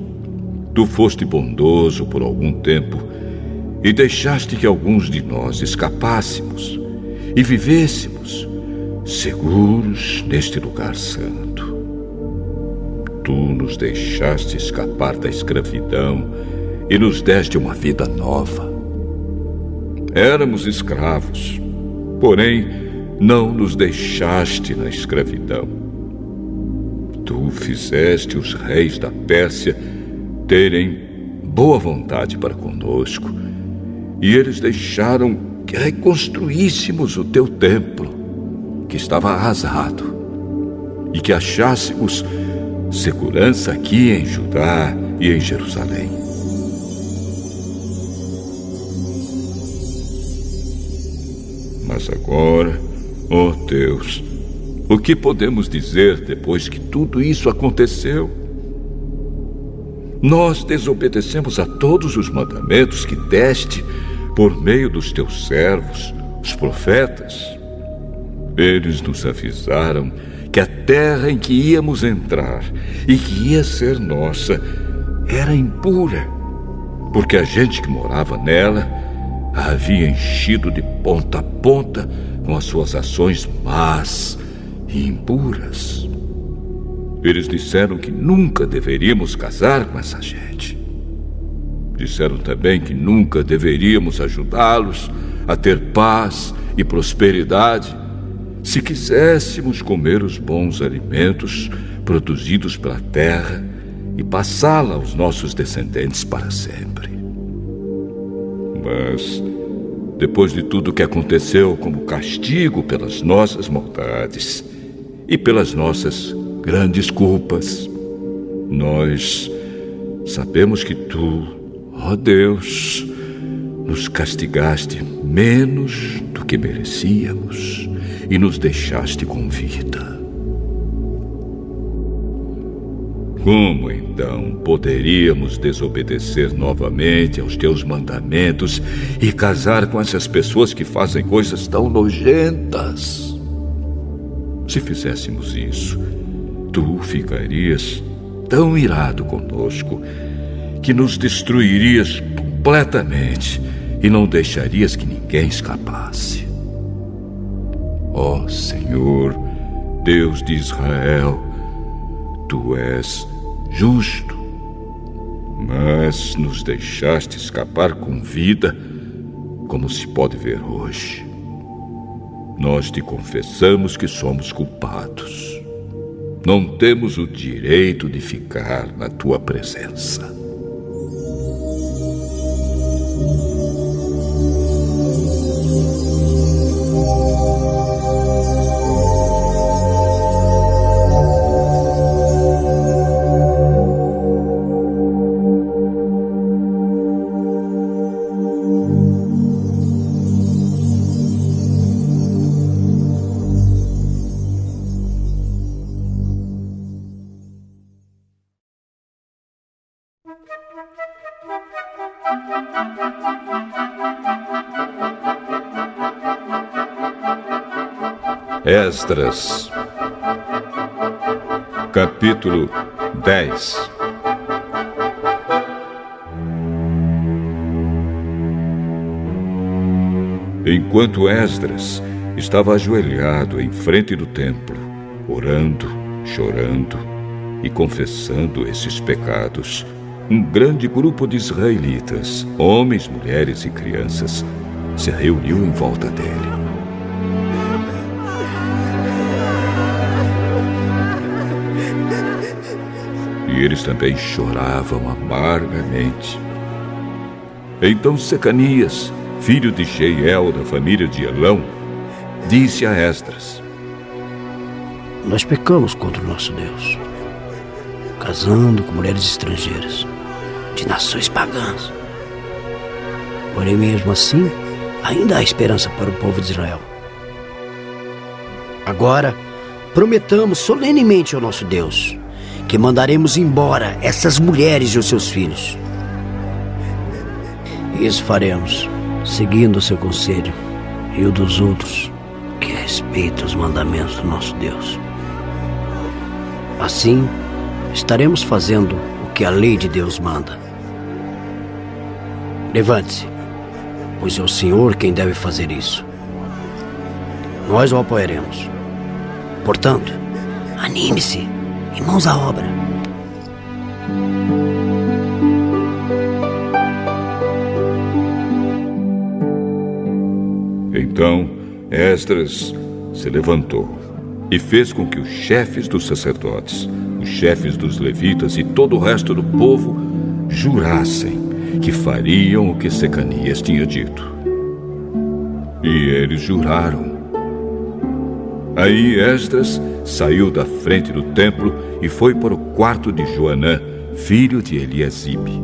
Tu foste bondoso por algum tempo e deixaste que alguns de nós escapássemos e vivêssemos seguros neste lugar santo. Tu nos deixaste escapar da escravidão e nos deste uma vida nova. Éramos escravos, porém não nos deixaste na escravidão. Tu fizeste os reis da Pérsia terem boa vontade para conosco, e eles deixaram que reconstruíssemos o teu templo, que estava arrasado, e que achássemos segurança aqui em Judá e em Jerusalém. Mas agora, ó Deus, o que podemos dizer depois que tudo isso aconteceu? Nós desobedecemos a todos os mandamentos que deste por meio dos teus servos, os profetas. Eles nos avisaram que a terra em que íamos entrar e que ia ser nossa era impura, porque a gente que morava nela a havia enchido de ponta a ponta com as suas ações más e impuras. Eles disseram que nunca deveríamos casar com essa gente. Disseram também que nunca deveríamos ajudá-los a ter paz e prosperidade se quiséssemos comer os bons alimentos produzidos pela terra e passá-la aos nossos descendentes para sempre. Mas, depois de tudo o que aconteceu como castigo pelas nossas maldades e pelas nossas grandes culpas, nós sabemos que tu, ó Deus, nos castigaste menos do que merecíamos e nos deixaste com vida. Como então poderíamos desobedecer novamente aos teus mandamentos e casar com essas pessoas que fazem coisas tão nojentas? Se fizéssemos isso, tu ficarias tão irado conosco que nos destruirias completamente e não deixarias que ninguém escapasse. Ó Senhor, Deus de Israel, tu és justo, mas nos deixaste escapar com vida, como se pode ver hoje. Nós te confessamos que somos culpados. Não temos o direito de ficar na tua presença. Esdras, capítulo 10. Enquanto Esdras estava ajoelhado em frente do templo, orando, chorando e confessando esses pecados, um grande grupo de israelitas, homens, mulheres e crianças, se reuniu em volta dele. E eles também choravam amargamente. Então Secanias, filho de Jeiel, da família de Elão, disse a Esdras: Nós pecamos contra o nosso Deus, casando com mulheres estrangeiras, de nações pagãs. Porém, mesmo assim, ainda há esperança para o povo de Israel. Agora, prometamos solenemente ao nosso Deus que mandaremos embora essas mulheres e os seus filhos. Isso faremos, seguindo o seu conselho e o dos outros que respeitam os mandamentos do nosso Deus. Assim, estaremos fazendo o que a lei de Deus manda. Levante-se, pois é o Senhor quem deve fazer isso. Nós o apoiaremos. Portanto, anime-se e mãos à obra. Então Esdras se levantou e fez com que os chefes dos sacerdotes, os chefes dos levitas e todo o resto do povo jurassem que fariam o que Secanias tinha dito. E eles juraram. Aí Esdras saiu da frente do templo e foi para o quarto de Joanã, filho de Eliasibe.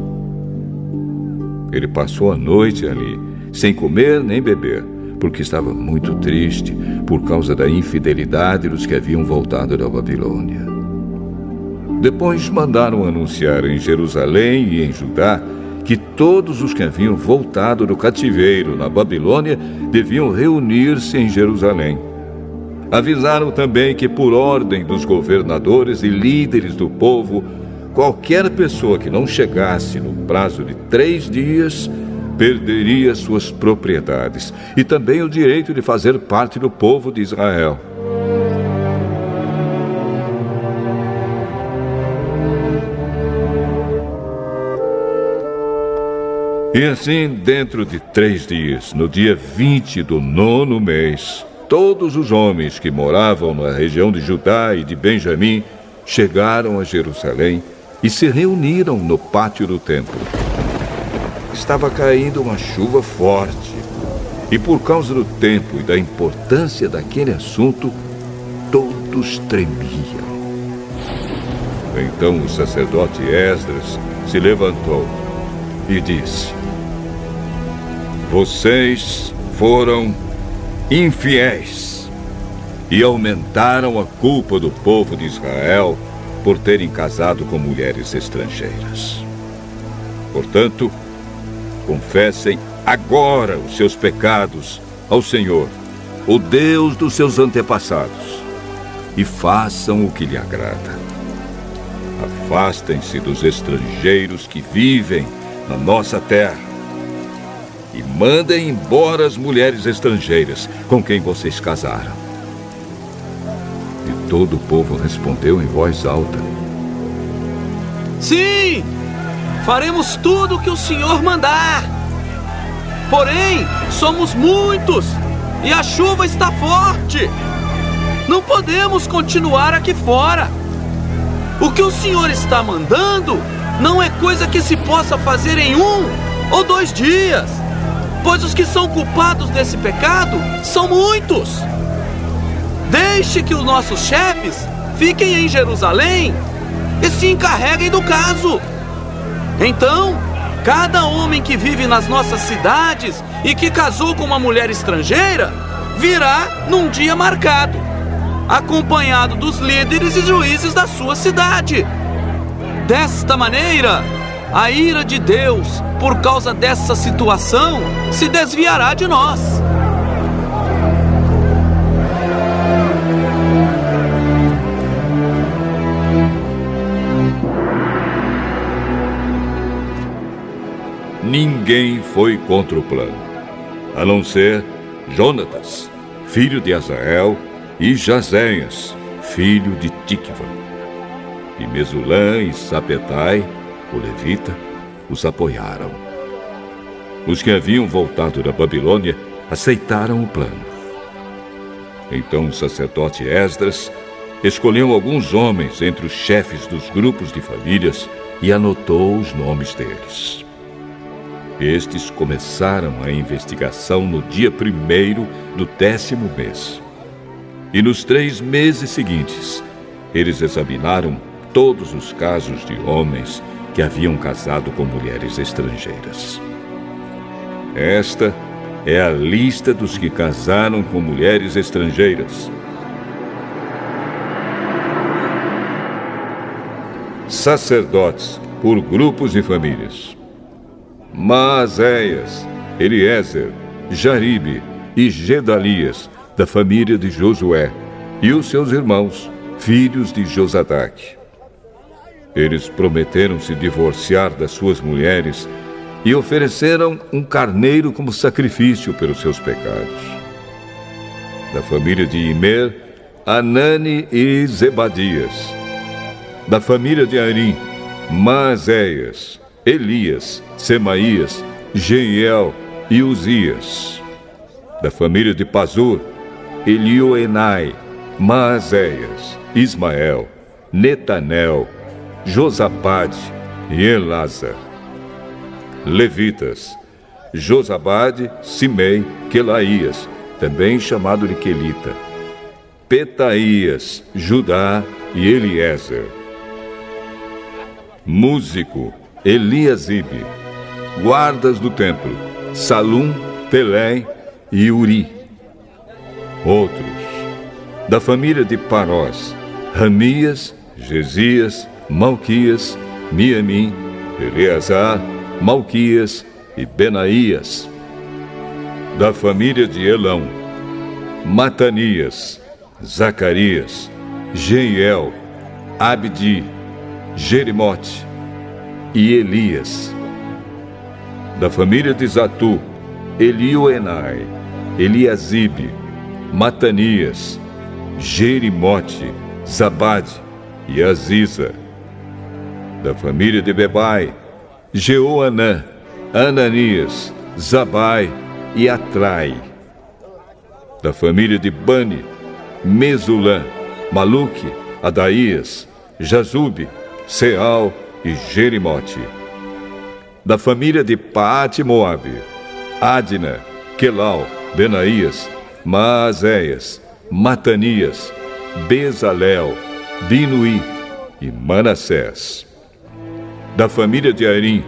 Ele passou a noite ali, sem comer nem beber, porque estava muito triste por causa da infidelidade dos que haviam voltado da Babilônia. Depois mandaram anunciar em Jerusalém e em Judá que todos os que haviam voltado do cativeiro na Babilônia deviam reunir-se em Jerusalém. Avisaram também que, por ordem dos governadores e líderes do povo, qualquer pessoa que não chegasse no prazo de 3 dias perderia suas propriedades e também o direito de fazer parte do povo de Israel. E assim, dentro de 3 dias, no dia 20 do 9º mês, todos os homens que moravam na região de Judá e de Benjamim chegaram a Jerusalém e se reuniram no pátio do templo. Estava caindo uma chuva forte e, por causa do tempo e da importância daquele assunto, todos tremiam. Então o sacerdote Esdras se levantou e disse: "Vocês foram infiéis e aumentaram a culpa do povo de Israel por terem casado com mulheres estrangeiras. Portanto, confessem agora os seus pecados ao Senhor, o Deus dos seus antepassados, e façam o que lhe agrada. Afastem-se dos estrangeiros que vivem na nossa terra e mandem embora as mulheres estrangeiras com quem vocês casaram." E todo o povo respondeu em voz alta: "Sim! Faremos tudo o que o Senhor mandar. Porém, somos muitos e a chuva está forte. Não podemos continuar aqui fora. O que o Senhor está mandando não é coisa que se possa fazer em 1 ou 2 dias, pois os que são culpados desse pecado são muitos. Deixe que os nossos chefes fiquem em Jerusalém e se encarreguem do caso. Então, cada homem que vive nas nossas cidades e que casou com uma mulher estrangeira virá num dia marcado, acompanhado dos líderes e juízes da sua cidade. Desta maneira, a ira de Deus, por causa dessa situação, se desviará de nós." Ninguém foi contra o plano, a não ser Jonatas, filho de Azael, e Jazéias, filho de Tikva. E Mesulã e Sabetai, o levita, os apoiaram. Os que haviam voltado da Babilônia aceitaram o plano. Então o sacerdote Esdras escolheu alguns homens entre os chefes dos grupos de famílias e anotou os nomes deles. Estes começaram a investigação no dia 1º do 10º mês. E nos 3 meses seguintes, eles examinaram todos os casos de homens que haviam casado com mulheres estrangeiras. Esta é a lista dos que casaram com mulheres estrangeiras. Sacerdotes, por grupos e famílias: Maazéias, Eliezer, Jaribe e Gedalias, da família de Josué, e os seus irmãos, filhos de Josadaque. Eles prometeram se divorciar das suas mulheres e ofereceram um carneiro como sacrifício pelos seus pecados. Da família de Imer, Anani e Zebadias. Da família de Arim, Maazéias, Elias, Semaías, Jeiel e Uzias. Da família de Pazur, Elioenai, Maazéias, Ismael, Netanel, Josabade e Elasa. Levitas, Josabade, Simei, Quelaías, também chamado de Quelita, Petaías, Judá e Eliezer. Músico, Eliasibe. Guardas do templo, Salum, Telém e Uri. Outros, da família de Parós, Ramias, Gesias, Malquias, Miamim, Eleazar, Malquias e Benaías. Da família de Elão, Matanias, Zacarias, Jeiel, Abdi, Jerimote e Elias. Da família de Zatu, Elioenai, Eliasibe, Matanias, Jerimote, Zabade e Aziza. Da família de Bebai, Jeoanã, Ananias, Zabai e Atrai. Da família de Bani, Mesulã, Maluque, Adaías, Jazube, Seal e Jerimote. Da família de Paate Moabe, Adna, Quelau, Benaías, Maazéias, Matanias, Bezalel, Binuí e Manassés. Da família de Arim,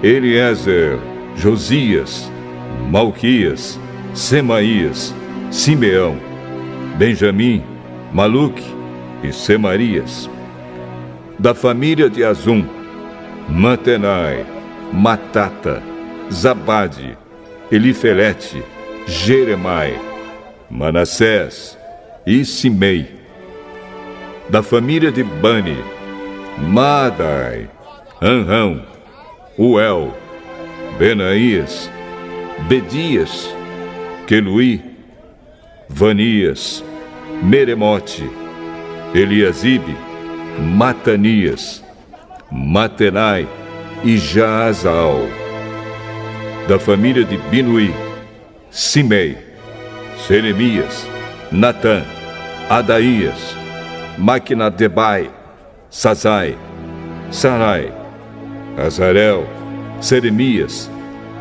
Eliezer, Josias, Malquias, Semaías, Simeão, Benjamim, Maluque e Semarias. Da família de Azum, Matenai, Matata, Zabade, Elifelete, Jeremai, Manassés e Simei. Da família de Bani, Maadai, Anrão, Uel, Benaías, Bedias, Queluí, Vanias, Meremote, Eliasibe, Matanias, Matenai e Jaazal. Da família de Binuí, Simei, Seremias, Natã, Adaías, Maquinadebai, Sazai, Sarai, Azarel, Seremias,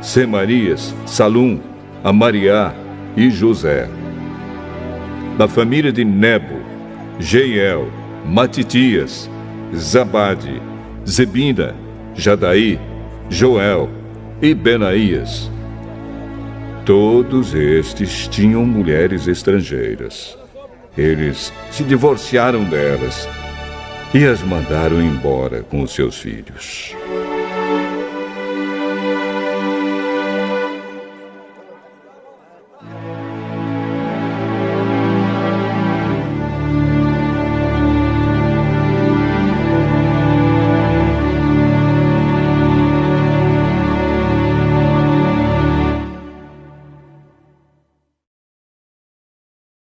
Semarias, Salum, Amariá e José. Da família de Nebo, Jeiel, Matitias, Zabade, Zebina, Jadaí, Joel e Benaías. Todos estes tinham mulheres estrangeiras. Eles se divorciaram delas e as mandaram embora com os seus filhos.